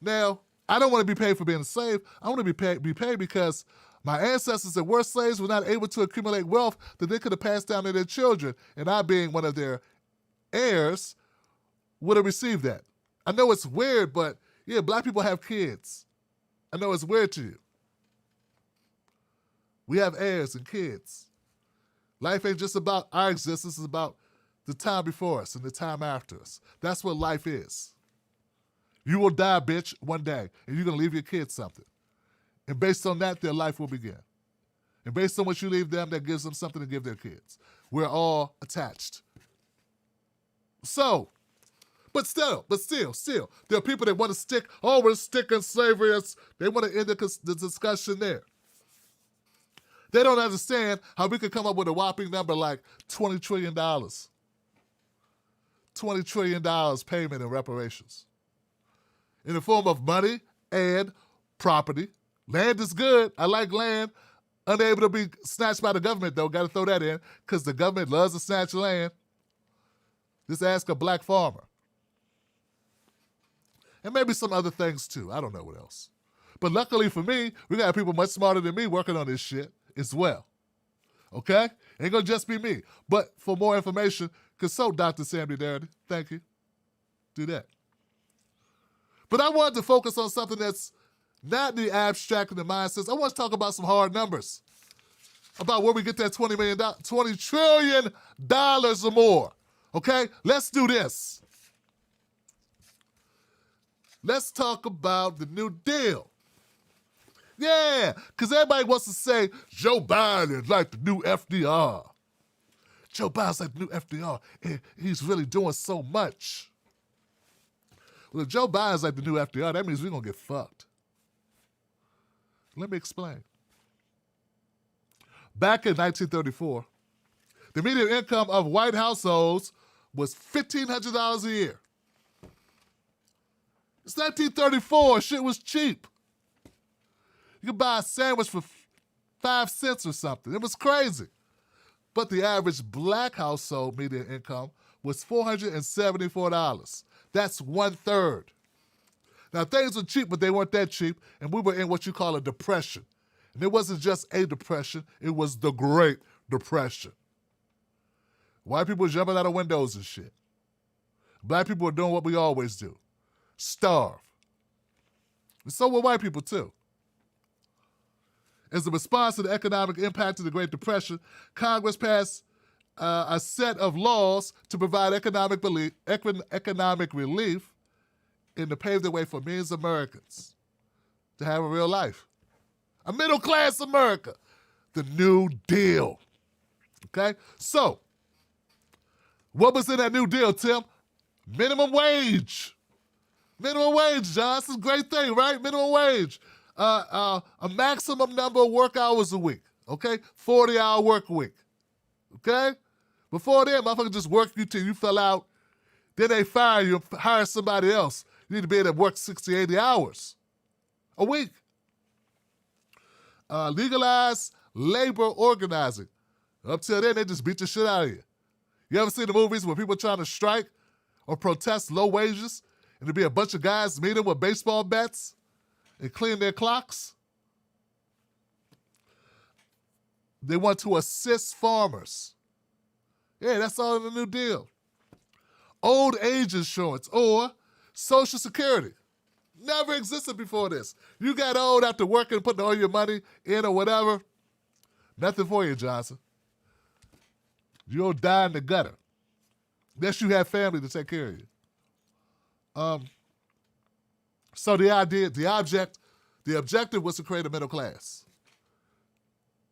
Now, I don't want to be paid for being a slave. I want to be paid because my ancestors that were slaves were not able to accumulate wealth that they could have passed down to their children, and I, being one of their heirs, would have received that. I know it's weird, but yeah, black people have kids. I know it's weird to you. We have heirs and kids. Life ain't just about our existence, it's about the time before us and the time after us. That's what life is. You will die, bitch, one day, and you're going to leave your kids something. And based on that, their life will begin. And based on what you leave them, that gives them something to give their kids. We're all attached. So, but still, there are people that want to stick, we're sticking slavery. They want to end the discussion there. They don't understand how we could come up with a whopping number like $20 trillion. $20 trillion payment in reparations. In the form of money and property. Land is good. I like land. Unable to be snatched by the government, though. Got to throw that in, because the government loves to snatch land. Just ask a black farmer. And maybe some other things, too. I don't know what else. But luckily for me, we got people much smarter than me working on this shit as well. Okay? Ain't gonna just be me. But for more information, consult Dr. Sammy Darity. Thank you. Do that. But I wanted to focus on something that's not the abstract and the mindsets. I want to talk about some hard numbers. About where we get that $20 trillion or more. Okay? Let's do this. Let's talk about the New Deal. Yeah, because everybody wants to say Joe Biden like the new FDR. Joe Biden's like the new FDR, and he's really doing so much. Well, if Joe Biden's like the new FDR, that means we're going to get fucked. Let me explain. Back in 1934, the median income of white households was $1,500 a year. It's 1934. Shit was cheap. You could buy a sandwich for 5 cents or something. It was crazy. But the average black household median income was $474. That's 1/3. Now, things were cheap, but they weren't that cheap, and we were in what you call a depression. And it wasn't just a depression, it was the Great Depression. White people were jumping out of windows and shit. Black people were doing what we always do, starve. And so were white people, too. As a response to the economic impact of the Great Depression, Congress passed a set of laws to provide economic relief and to pave the way for millions of Americans to have a real life. A middle-class America. The New Deal. Okay? So, what was in that New Deal, Tim? Minimum wage. Minimum wage, John. This is a great thing, right? Minimum wage. A maximum number of work hours a week, okay? 40-hour work week, okay? Before then, motherfuckers just work you till you fell out. Then they fire you and hire somebody else. You need to be able to work 60, 80 hours a week. Legalize labor organizing. Up till then, they just beat the shit out of you. You ever seen the movies where people trying to strike or protest low wages and there'd be a bunch of guys meeting with baseball bats and clean their clocks? They want to assist farmers. Yeah, that's all in the New Deal. Old age insurance or Social Security. Never existed before this. You got old after working and putting all your money in or whatever. Nothing for you, Johnson. You'll die in the gutter. Unless you have family to take care of you. So the objective was to create a middle class.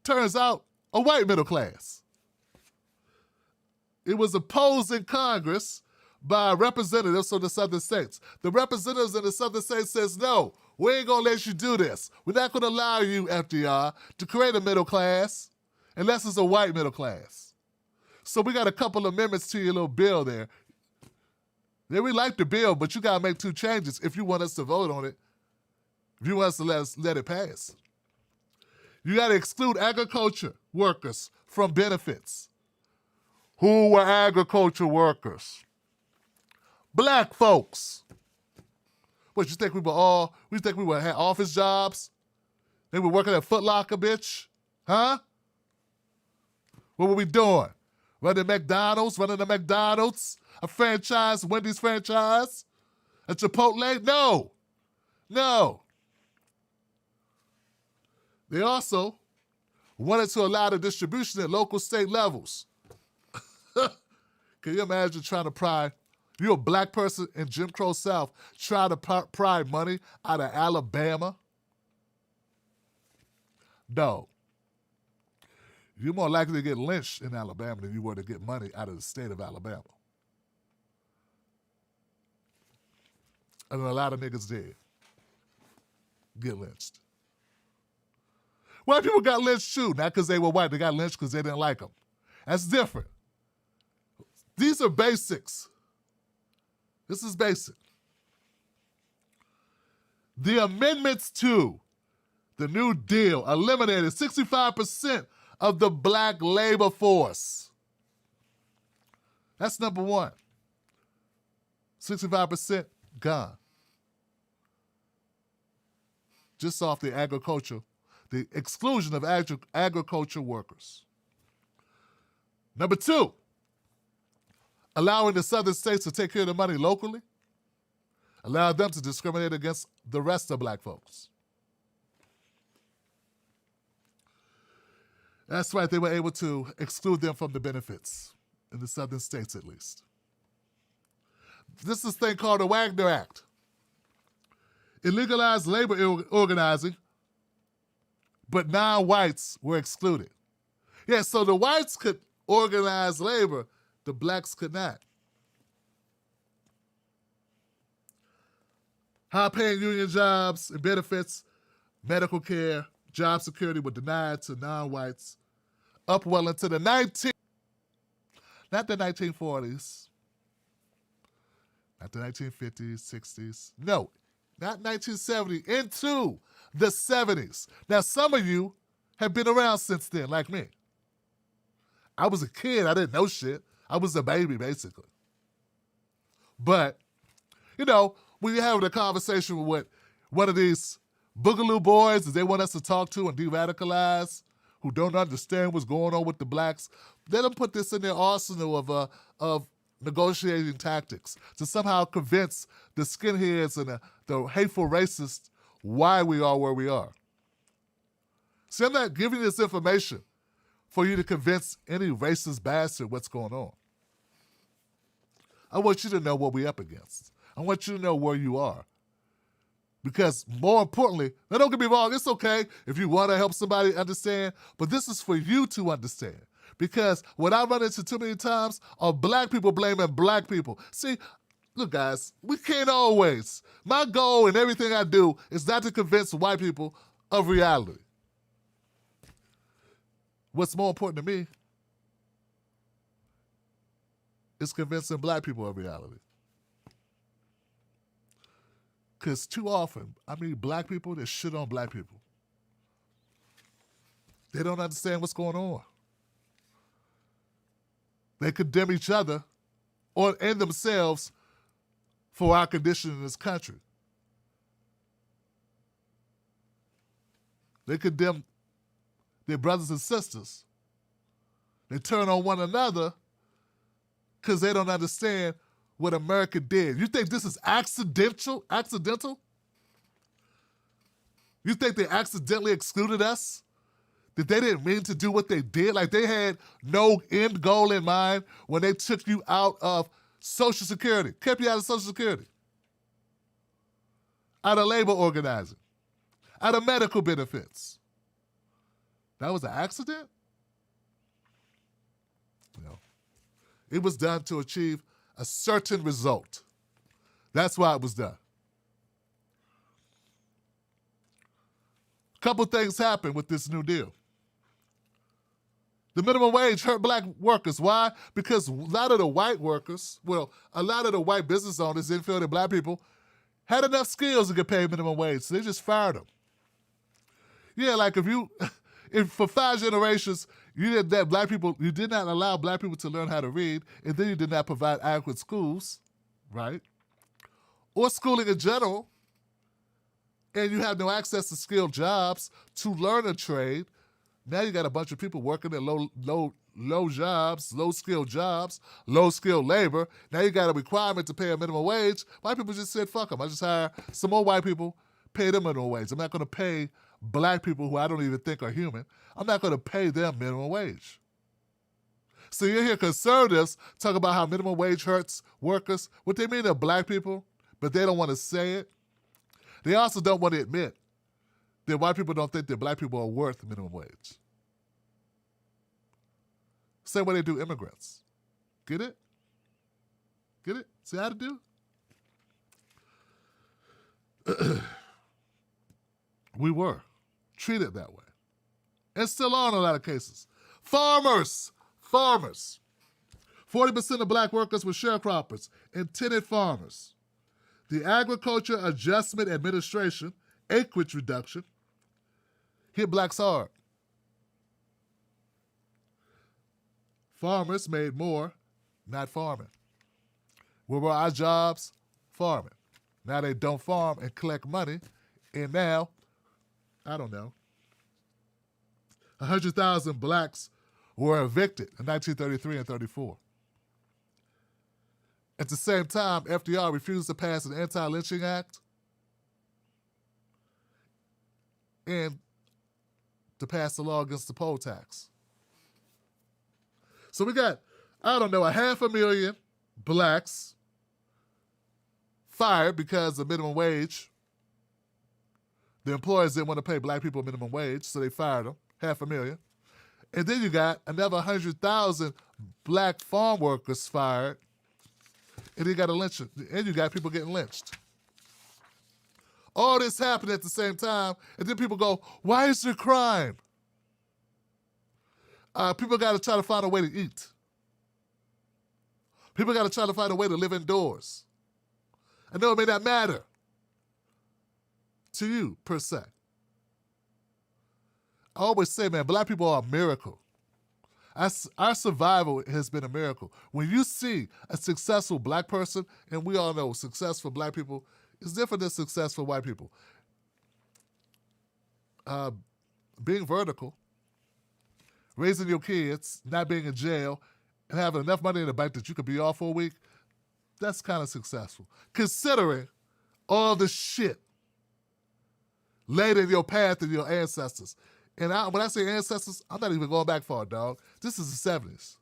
Turns out, a white middle class. It was opposed in Congress by representatives from the southern states. The representatives in the southern states says, no, we ain't gonna let you do this. We're not gonna allow you, FDR, to create a middle class unless it's a white middle class. So we got a couple amendments to your little bill there. Yeah, we like the bill, but you gotta make 2 changes if you want us to vote on it. If you want us to let it pass. You gotta exclude agriculture workers from benefits. Who were agriculture workers? Black folks. What, you think we had office jobs? They were working at Foot Locker, bitch? Huh? What were we doing? Running the McDonald's? A franchise, Wendy's franchise? A Chipotle? No. They also wanted to allow the distribution at local state levels. Can you imagine trying to pry, you're a black person in Jim Crow South, try to pry money out of Alabama? No. You're more likely to get lynched in Alabama than you were to get money out of the state of Alabama. And a lot of niggas did get lynched. White people got lynched too, not because they were white. They got lynched because they didn't like them. That's different. These are basics. This is basic. The amendments to the New Deal eliminated 65% of the black labor force. That's number one. 65% gone. Just off the exclusion of agriculture workers. Number 2, allowing the southern states to take care of the money locally, allow them to discriminate against the rest of black folks. That's right, they were able to exclude them from the benefits, in the southern states at least. This is a thing called the Wagner Act. It legalized labor organizing, but non-whites were excluded. Yeah, so the whites could organize labor, the blacks could not. High-paying union jobs and benefits, medical care, job security were denied to non-whites up well into the not the 1940s, not the 1950s, 60s. No, not 1970, into the 70s. Now, some of you have been around since then, like me. I was a kid. I didn't know shit. I was a baby, basically. But, you know, when you're having a conversation with one of these boogaloo boys that they want us to talk to and de-radicalize, who don't understand what's going on with the blacks, they don't put this in their arsenal of negotiating tactics to somehow convince the skinheads and the hateful racists why we are where we are. See, I'm not giving you this information for you to convince any racist bastard what's going on. I want you to know what we're up against. I want you to know where you are. Because more importantly, now don't get me wrong, it's okay if you want to help somebody understand, but this is for you to understand. Because what I run into too many times are black people blaming black people. See, look guys, we can't always. My goal in everything I do is not to convince white people of reality. What's more important to me is convincing black people of reality. Because too often, I meet black people that shit on black people. They don't understand what's going on. They condemn each other and themselves for our condition in this country. They condemn their brothers and sisters. They turn on one another because they don't understand what America did. You think this is accidental? You think they accidentally excluded us? That they didn't mean to do what they did? Like they had no end goal in mind when they took you out of Social Security, kept you out of Social Security, out of labor organizing, out of medical benefits. That was an accident? No. It was done to achieve a certain result. That's why it was done. A couple things happened with this New Deal. The minimum wage hurt black workers. Why? Because a lot of the white workers, a lot of the white business owners didn't feel that black people had enough skills to get paid minimum wage, so they just fired them. Yeah, like if for 5 generations you did not allow black people to learn how to read, and then you did not provide adequate schools, right? Or schooling in general, and you have no access to skilled jobs to learn a trade. Now you got a bunch of people working at low jobs, low-skilled jobs, low-skilled labor. Now you got a requirement to pay a minimum wage. White people just said, fuck them. I just hire some more white people, pay them minimum wage. I'm not going to pay black people who I don't even think are human. I'm not going to pay them minimum wage. So you hear conservatives talk about how minimum wage hurts workers. What they mean are black people, but they don't want to say it. They also don't want to admit that white people don't think that black people are worth minimum wage. Same way they do immigrants. Get it? Get it? See how to do? We were treated that way. And still are in a lot of cases. Farmers. 40% of black workers were sharecroppers and tenant farmers. The Agriculture Adjustment Administration, acreage reduction, hit blacks hard. Farmers made more, not farming. Where were our jobs? Farming. Now they don't farm and collect money, and now, I don't know, 100,000 blacks were evicted in 1933 and 34. At the same time, FDR refused to pass an anti-lynching act and to pass the law against the poll tax. So we got, 500,000 blacks fired because of minimum wage. The employers didn't want to pay black people minimum wage, so they fired them, 500,000. And then you got another 100,000 black farm workers fired, and you got people getting lynched. All this happened at the same time, and then people go, why is there crime? People got to try to find a way to eat. People got to try to find a way to live indoors. I know it may not matter to you, per se. I always say, man, black people are a miracle. Our survival has been a miracle. When you see a successful black person, and we all know successful black people is different than successful white people. Being vertical, raising your kids, not being in jail, and having enough money in the bank that you could be off for a week, that's kind of successful. Considering all the shit laid in your path and your ancestors. And when I say ancestors, I'm not even going back far, dog. This is the 70s.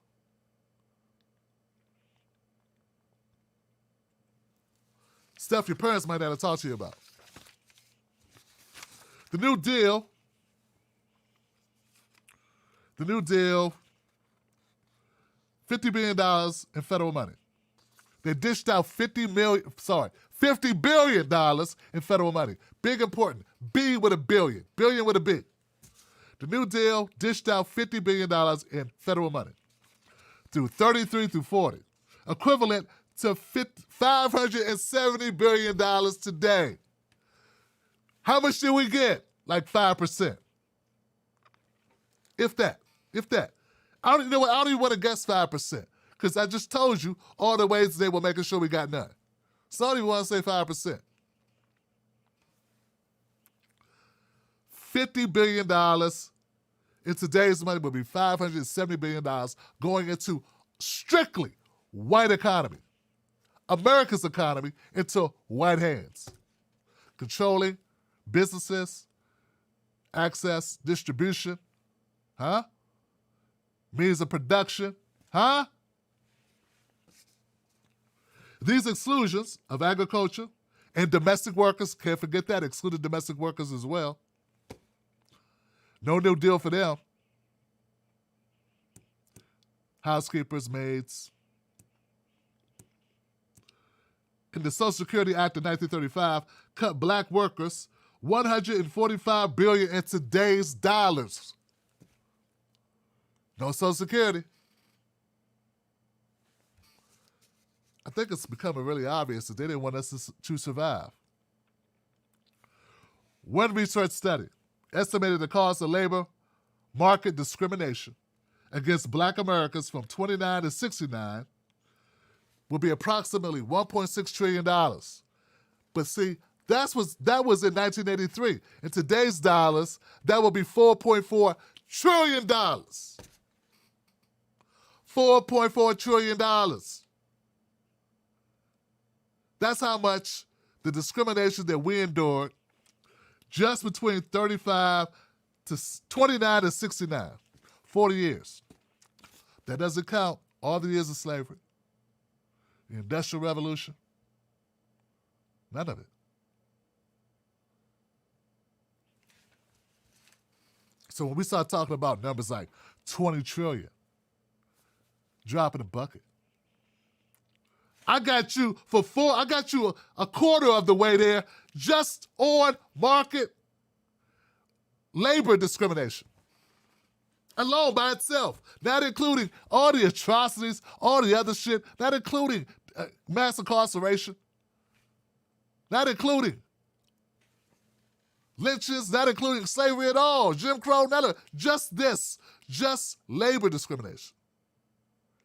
Stuff your parents might not have talked to you about. The New Deal, $50 billion in federal money. They dished out $50 billion in federal money. Big important. B with a billion. Billion with a B. The New Deal dished out $50 billion in federal money through 33 through 40, equivalent to $570 billion today. How much did we get? Like 5%. If that. I don't even want to guess 5%, because I just told you all the ways they were making sure we got none. So I don't even want to say 5%. $50 billion in today's money would be $570 billion going into strictly white economy. America's economy into white hands. Controlling businesses, access, distribution, means of production, These exclusions of agriculture and domestic workers, can't forget that, excluded domestic workers as well. No New Deal for them. Housekeepers, maids. In the Social Security Act of 1935, cut black workers $145 billion in today's dollars. No Social Security. I think it's becoming really obvious that they didn't want us to survive. One research study estimated the cost of labor market discrimination against black Americans from 29 to 69 will be approximately $1.6 trillion. But see, that was in 1983. In today's dollars, that will be $4.4 trillion. $4.4 trillion. That's how much the discrimination that we endured just between 29 to 69, 40 years. That doesn't count all the years of slavery, the Industrial Revolution, none of it. So when we start talking about numbers like 20 trillion, drop in a bucket. I got you a quarter of the way there just on market labor discrimination alone by itself, not including all the atrocities, all the other shit, not including mass incarceration, not including lynches, not including slavery at all, Jim Crow, just labor discrimination.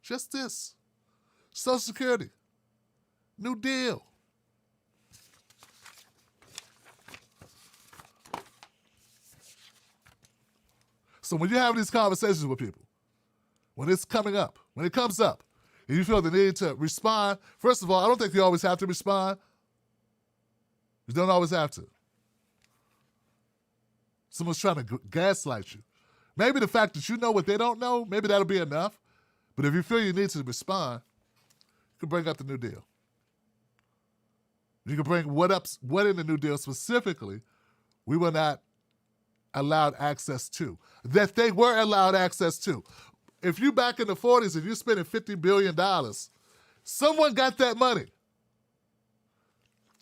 Just this. Social Security. New Deal. So when you have these conversations with people, when it comes up, and you feel the need to respond, first of all, I don't think you always have to respond. You don't always have to. Someone's trying to gaslight you. Maybe the fact that you know what they don't know, maybe that'll be enough. But if you feel you need to respond, you can bring up the New Deal. You can bring what in the New Deal specifically we were not allowed access to, that they were allowed access to. If you back in the 40s and you're spending $50 billion, someone got that money.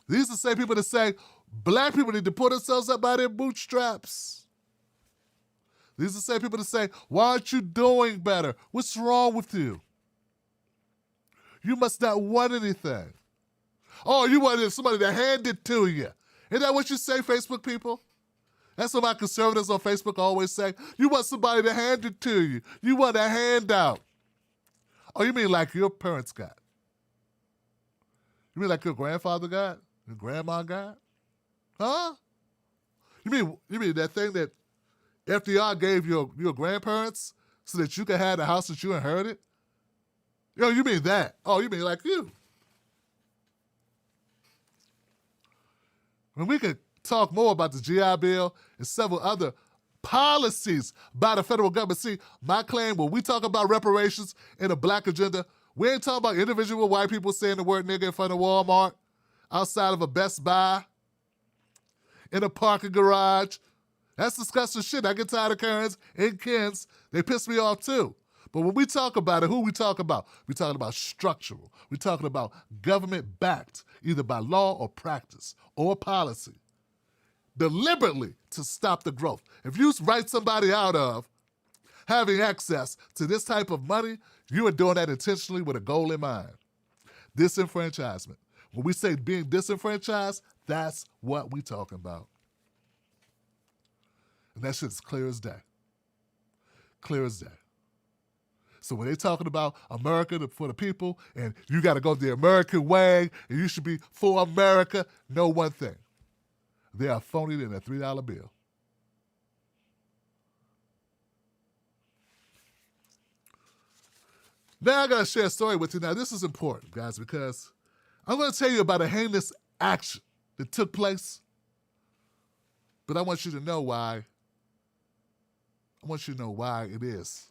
These are the same people that say black people need to pull themselves up by their bootstraps. These are the same people that say, why aren't you doing better? What's wrong with you? You must not want anything. Oh, you wanted somebody to hand it to you. Isn't that what you say, Facebook people? That's what my conservatives on Facebook always say. You want somebody to hand it to you. You want a handout. Oh, you mean like your parents got? You mean like your grandfather got? Your grandma got? Huh? You mean that thing that FDR gave your grandparents so that you could have the house that you inherited? Yo, you mean that? Oh, you mean like you? When we could talk more about the GI Bill and several other policies by the federal government. See, my claim, when we talk about reparations in a black agenda, we ain't talking about individual white people saying the word nigga in front of Walmart, outside of a Best Buy, in a parking garage. That's disgusting shit. I get tired of Karens and Kens. They piss me off too. But when we talk about it, who we talk about? We're talking about structural. We're talking about government-backed, either by law or practice or policy, deliberately to stop the growth. If you write somebody out of having access to this type of money, you are doing that intentionally with a goal in mind. Disenfranchisement. When we say being disenfranchised, that's what we're talking about. And that shit's clear as day. Clear as day. So when they're talking about America for the people and you got to go the American way and you should be for America, know one thing. They are phony than a $3 bill. Now I got to share a story with you. Now this is important, guys, because I'm going to tell you about a heinous action that took place, but I want you to know why. I want you to know why it is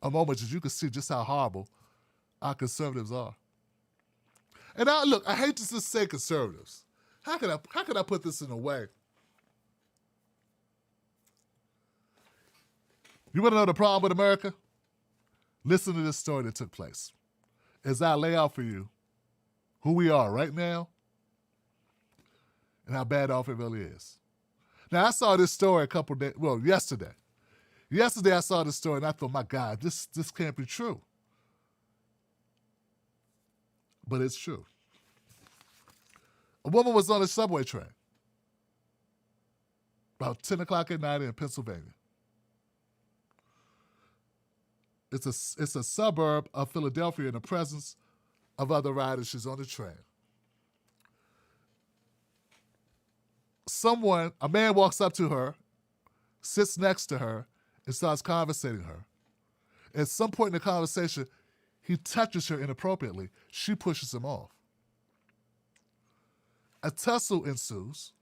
a moment that you can see just how horrible our conservatives are. And I hate to just say conservatives. How can I put this in a way? You want to know the problem with America? Listen to this story that took place as I lay out for you who we are right now and how bad off it really is. Now, I saw this story yesterday. Yesterday, I saw this story, and I thought, my God, this can't be true. But it's true. A woman was on a subway train about 10 o'clock at night in Pennsylvania. It's a suburb of Philadelphia in the presence of other riders. She's on the train. A man walks up to her, sits next to her, and starts conversating her. At some point in the conversation, he touches her inappropriately. She pushes him off. A tussle ensues.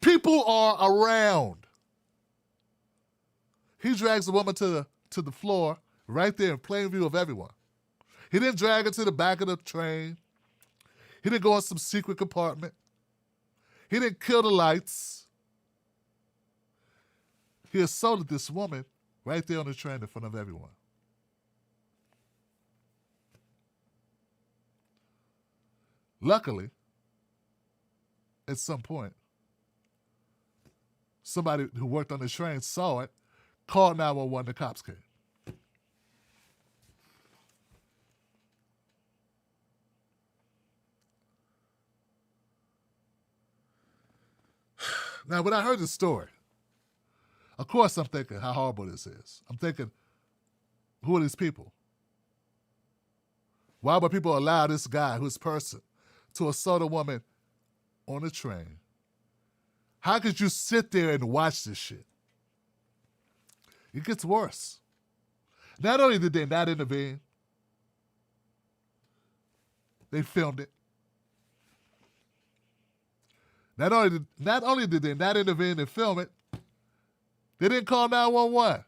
People are around. He drags the woman to the floor right there in plain view of everyone. He didn't drag her to the back of the train. He didn't go in some secret compartment. He didn't kill the lights. He assaulted this woman right there on the train in front of everyone. Luckily, at some point, somebody who worked on the train saw it, called 911, the cops came. Now, when I heard the story, of course I'm thinking how horrible this is. I'm thinking, who are these people? Why would people allow this guy, this person, to assault a woman on a train? How could you sit there and watch this shit? It gets worse. Not only did they not intervene, they filmed it. Not only did they not intervene and film it, they didn't call 911.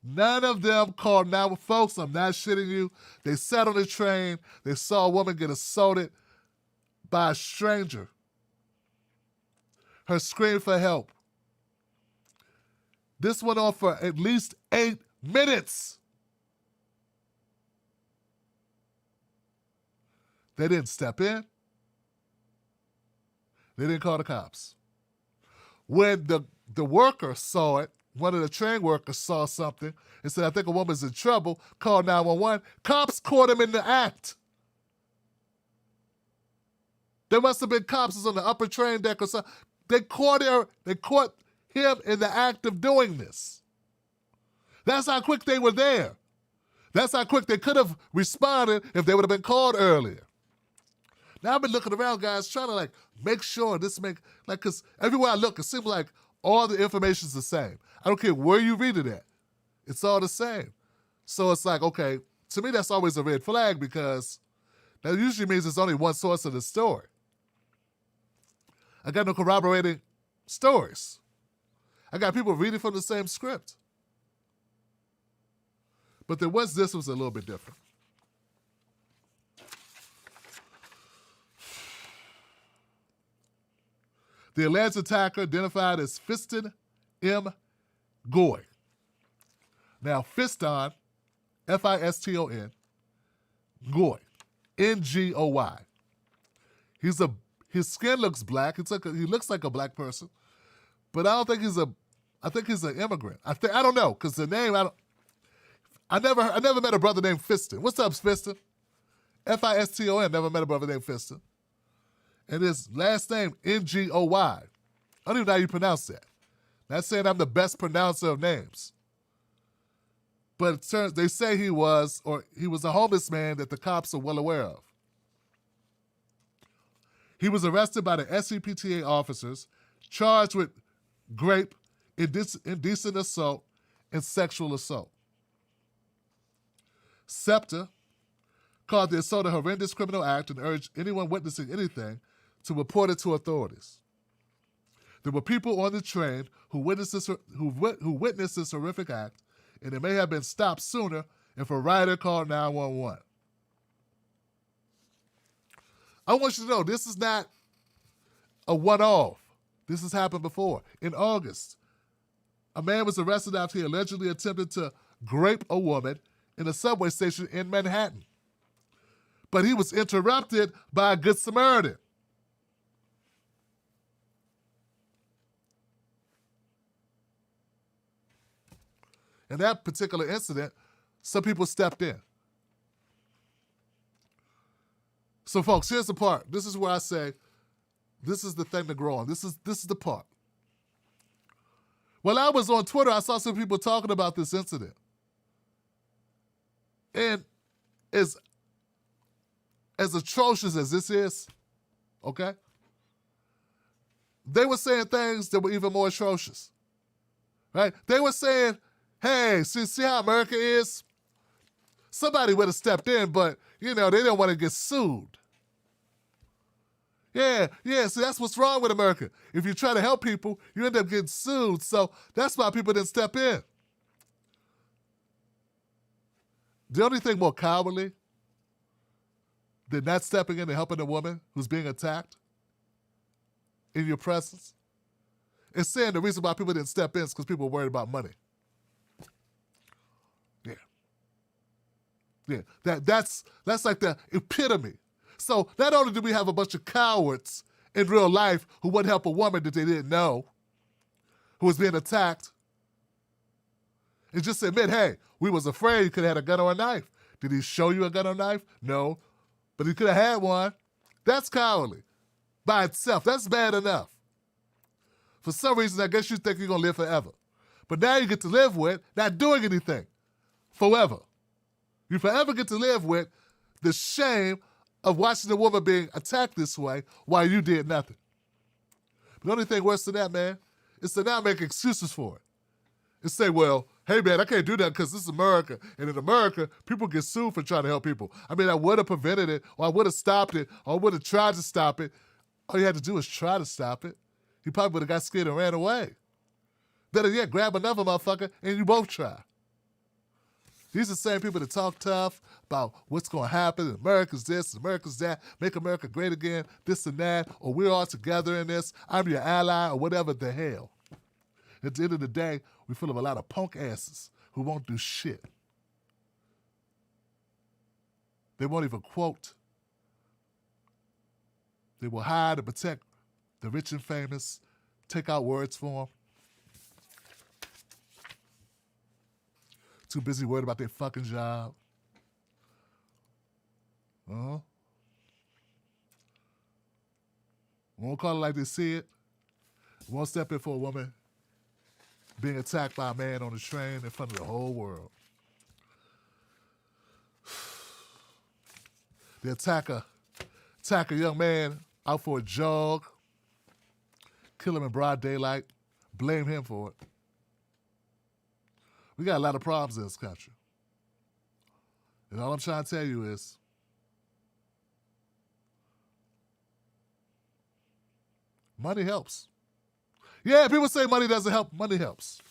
None of them called 911. Folks, I'm not shitting you. They sat on the train. They saw a woman get assaulted by a stranger. Her scream for help. This went on for at least 8 minutes. They didn't step in. They didn't call the cops. When the worker saw it, one of the train workers saw something and said, I think a woman's in trouble, called 911. Cops caught him in the act. There must have been cops on the upper train deck or something. They caught him in the act of doing this. That's how quick they were there. That's how quick they could have responded if they would have been called earlier. Now I've been looking around, guys, trying to make sure because everywhere I look, it seems like all the information's the same. I don't care where you read it at. It's all the same. So it's like, okay, to me that's always a red flag because that usually means there's only one source of the story. I got no corroborating stories. I got people reading from the same script. But this was a little bit different. The alleged attacker identified as Fiston M. Goy. Now, Fiston, Fiston, Goy, Ngoy. His skin looks black. He looks like a black person, but I don't think I think he's an immigrant. I don't know because the name I never met a brother named Fiston. What's up, Fiston? Fiston. Never met a brother named Fiston. And his last name, Ngoy. I don't even know how you pronounce that. Not saying I'm the best pronouncer of names. But they say he was a homeless man that the cops are well aware of. He was arrested by the SCPTA officers, charged with rape, indecent assault, and sexual assault. SEPTA called the assault a horrendous criminal act and urged anyone witnessing anything to report it to authorities. There were people on the train who witnessed this horrific act, and it may have been stopped sooner if a rider called 911. I want you to know this is not a one-off. This has happened before. In August, a man was arrested after he allegedly attempted to grape a woman in a subway station in Manhattan. But he was interrupted by a Good Samaritan. In that particular incident, some people stepped in. So, folks, here's the part. This is where I say, this is the thing to grow on. This is the part. While I was on Twitter, I saw some people talking about this incident. And as atrocious as this is, okay, they were saying things that were even more atrocious, right? They were saying, hey, see how America is? Somebody would have stepped in, but, they didn't want to get sued. Yeah, see, that's what's wrong with America. If you try to help people, you end up getting sued, so that's why people didn't step in. The only thing more cowardly than not stepping in and helping a woman who's being attacked in your presence is saying the reason why people didn't step in is because people were worried about money. Yeah, that's like the epitome. So not only do we have a bunch of cowards in real life who wouldn't help a woman that they didn't know, who was being attacked, and just admit, hey, we was afraid he could have had a gun or a knife. Did he show you a gun or a knife? No. But he could have had one. That's cowardly by itself. That's bad enough. For some reason, I guess you think you're going to live forever. But now you get to live with not doing anything forever. You forever get to live with the shame of watching a woman being attacked this way while you did nothing. But the only thing worse than that, man, is to now make excuses for it. And say, well, hey, man, I can't do that because this is America. And in America, people get sued for trying to help people. I mean, I would have prevented it, or I would have stopped it, or I would have tried to stop it. All you had to do was try to stop it. He probably would have got scared and ran away. Better yet, grab another motherfucker and you both try. These are the same people that talk tough about what's going to happen, America's this, America's that, make America great again, this and that, or we're all together in this, I'm your ally, or whatever the hell. At the end of the day, we're full of a lot of punk asses who won't do shit. They won't even quote. They will hide and protect the rich and famous, take out words for them. Too busy worried about their fucking job. Won't call it like they see it. Won't step in for a woman being attacked by a man on the train in front of the whole world. The attack a young man out for a jog, kill him in broad daylight, blame him for it. We got a lot of problems in this country. And all I'm trying to tell you is, money helps. Yeah, people say money doesn't help. Money helps.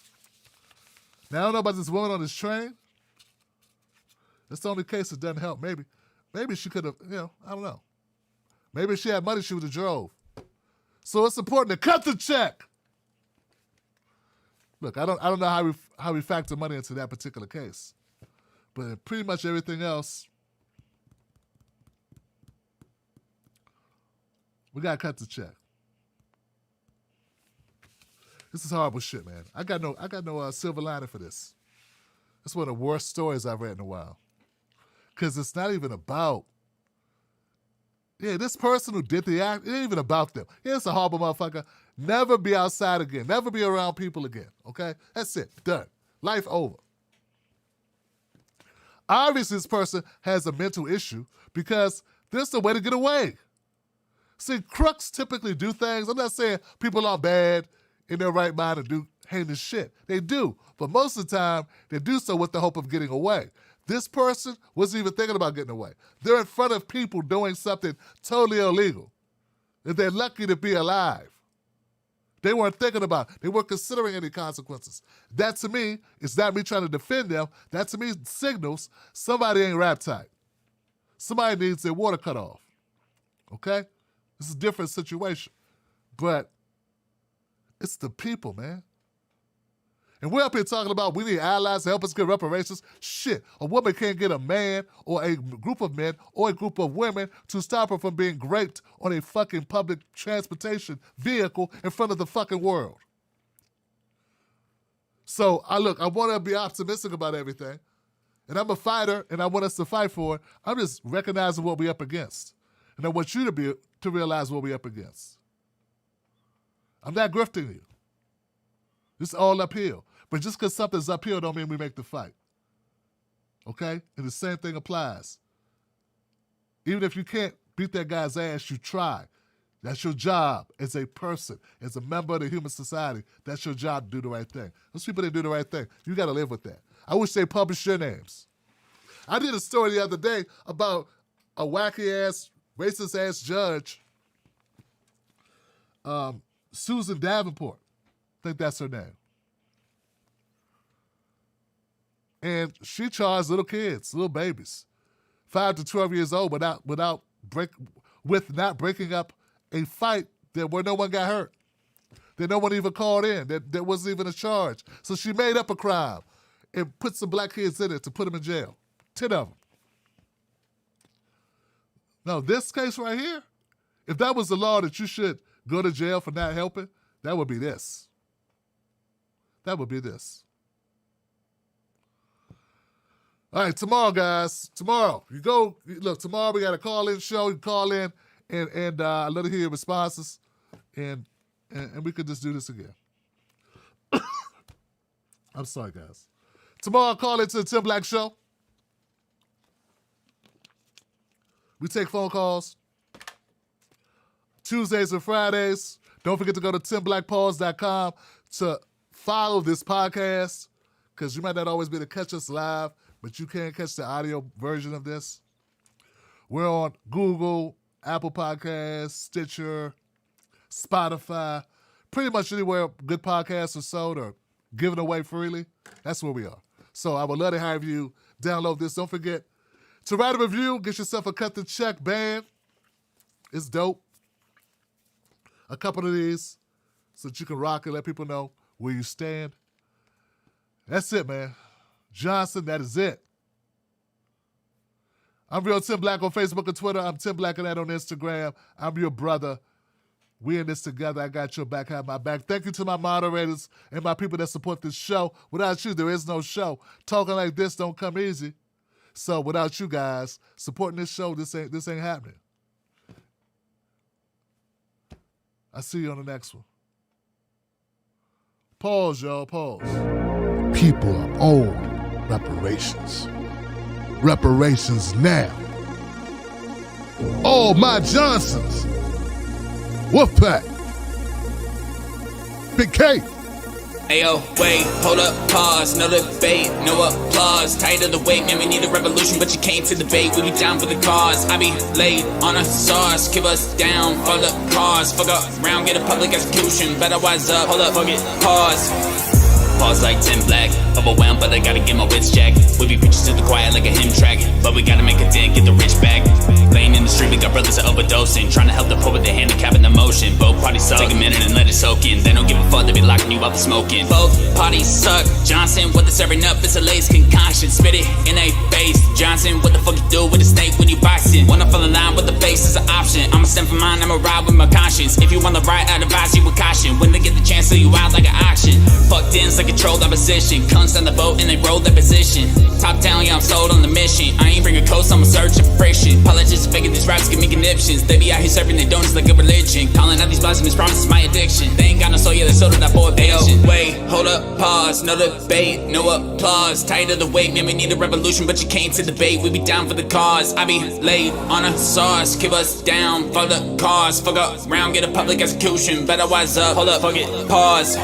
Now, I don't know about this woman on this train. That's the only case that doesn't help. Maybe she could have, I don't know. Maybe if she had money, she would have drove. So it's important to cut the check. Look, I don't know how we factor money into that particular case. But in pretty much everything else, we got to cut the check. This is horrible shit, man. I got no silver lining for this. It's one of the worst stories I've read in a while. Because it's not even about, this person who did the act, it ain't even about them. Yeah, it's a horrible motherfucker. Never be outside again. Never be around people again, okay? That's it. Done. Life over. Obviously, this person has a mental issue because there's a way to get away. See, crooks typically do things. I'm not saying people are bad in their right mind and do heinous shit. They do. But most of the time, they do so with the hope of getting away. This person wasn't even thinking about getting away. They're in front of people doing something totally illegal. And they're lucky to be alive. They weren't thinking about it. They weren't considering any consequences. That to me is not me trying to defend them. That to me signals somebody ain't rap tight. Somebody needs their water cut off. Okay? This is a different situation. But it's the people, man. And we're up here talking about we need allies to help us get reparations. Shit, a woman can't get a man or a group of men or a group of women to stop her from being raped on a fucking public transportation vehicle in front of the fucking world. So, I want to be optimistic about everything. And I'm a fighter, and I want us to fight for it. I'm just recognizing what we're up against. And I want you to realize what we're up against. I'm not grifting you. It's all uphill. But just because something's uphill don't mean we make the fight. Okay? And the same thing applies. Even if you can't beat that guy's ass, you try. That's your job as a person, as a member of the human society. That's your job to do the right thing. Those people that do the right thing, you got to live with that. I wish they published your names. I did a story the other day about a wacky-ass, racist-ass judge, Susan Davenport. I think that's her name. And she charged little kids, little babies, 5 to 12 years old, with not breaking up a fight where no one got hurt, that no one even called in, that there wasn't even a charge. So she made up a crime and put some black kids in it to put them in jail, 10 of them. Now, this case right here, if that was the law that you should go to jail for not helping, that would be this. That would be this. All right, tomorrow, guys. Tomorrow. Tomorrow we got a call-in show. You call in and let us hear your responses. And we could just do this again. I'm sorry, guys. Tomorrow, call into the Tim Black Show. We take phone calls. Tuesdays and Fridays. Don't forget to go to timblackpause.com to follow this podcast, because you might not always be able to catch us live, but you can catch the audio version of this. We're on Google, Apple Podcasts, Stitcher, Spotify, pretty much anywhere good podcasts are sold or given away freely. That's where we are. So I would love to have you download this. Don't forget to write a review. Get yourself a Cut the Check band. It's dope. A couple of these so that you can rock and let people know where you stand. That's it, man. Johnson, that is it. I'm Real Tim Black on Facebook and Twitter. I'm Tim Black and that on Instagram. I'm your brother. We in this together. I got your back, have my back. Thank you to my moderators and my people that support this show. Without you, there is no show. Talking like this don't come easy. So without you guys supporting this show, this ain't happening. I'll see you on the next one. Pause, y'all, pause. People are owed reparations. Reparations now. All my Johnsons. Wolfpack. Big K. Ayo, wait, hold up, pause, no debate, no applause. Tired of the wait, man, we need a revolution, but you came to debate. We be down for the cause. I be laid on a sauce, keep us down for the cause. Fuck up, round, get a public execution. Better wise up, hold up, fuck it, pause. Pause like 10 black, overwhelmed, but I gotta get my wits jacked. We be preaching to the choir like a hymn track, but we gotta make a dent, get the rich back. Laying in the street, we got brothers that overdosing, trying to help the poor with their handicap and emotion. Both parties suck, take a minute and let it soak in. They don't give a fuck, they be locking you up for smoking. Both parties suck. Johnson, what the serving up is a lace concoction. Spit it in a base. Johnson, what the fuck you do with a snake when you boxing? Wanna fall in line with the base is an option. I'ma stand for mine, I'ma ride with my conscience. If you want the right, I'd advise you with caution. When they get the chance, sell you out like an auction. Fucked in, like controlled opposition. Cunts on the boat and they roll their position. Top down, yeah, I'm sold on the mission. I ain't bring a coast, I'm searching for friction. Politicians faking these raps give me conniptions. They be out here serving their donuts like a religion. Calling out these blasphemous promises my addiction. They ain't got no soul, yeah, they sold it out for a pension. Wait, hold up, pause, no debate, no applause. Tired of the wait, man, we need a revolution, but you came to debate. We be down for the cause. I be laid on a sauce, keep us down for the cause. Fuck up, round, get a public execution. Better wise up, hold up, fuck it, pause.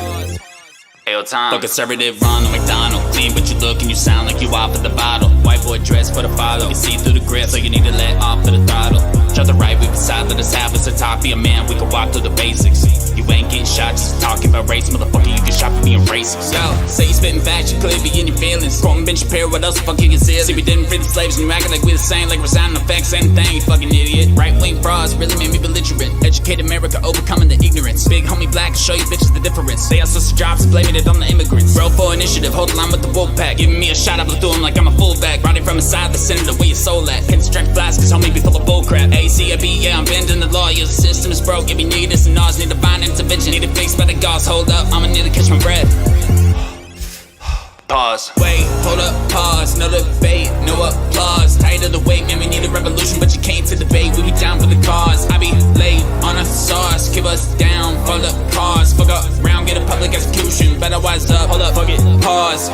Ayo, time. Fuck conservative, run on McDonald. Clean, but you look and you sound like you off at the bottle. White boy dress for the follow. You can see through the grip, so you need to let off to the throttle. Try the right, we beside, let us have us a top. Be a man, we can walk through the basics. You ain't getting shot, just talking about race. Motherfucker, you get shot for being racist. Yo, say you spitting facts, you clearly be in your feelings. Quoting Ben Shapiro, what else the fuck you conceal? See, we didn't free the slaves, and you acting like we the same. Like we're signing effects, same thing, you fucking idiot. Right-wing frauds really made me belligerent. Educate America, overcoming the ignorance. Big homie black, show you bitches the difference. They also jobs and blaming it on the immigrants. Bro for initiative, hold the line with the wolf pack. Giving me a shot, I blew through him like I'm a fullback. Riding from inside the center, where your soul at. Can't strength blast, cause homie be full of bullcrap. ACAB, yeah, I'm bending the law. Yeah, the system is broke, if you need this and ours, need divine intervention. Need a fix by the gods, hold up, I'ma need to catch my breath. Pause. Wait, hold up, pause, no debate, no applause. Tired of the wait, man, we need a revolution, but you came to debate. We be down for the cause. I be laid on a sauce, keep us down for the cause. Fuck up, round, get a public execution. Better wise up, hold up, fuck it, pause.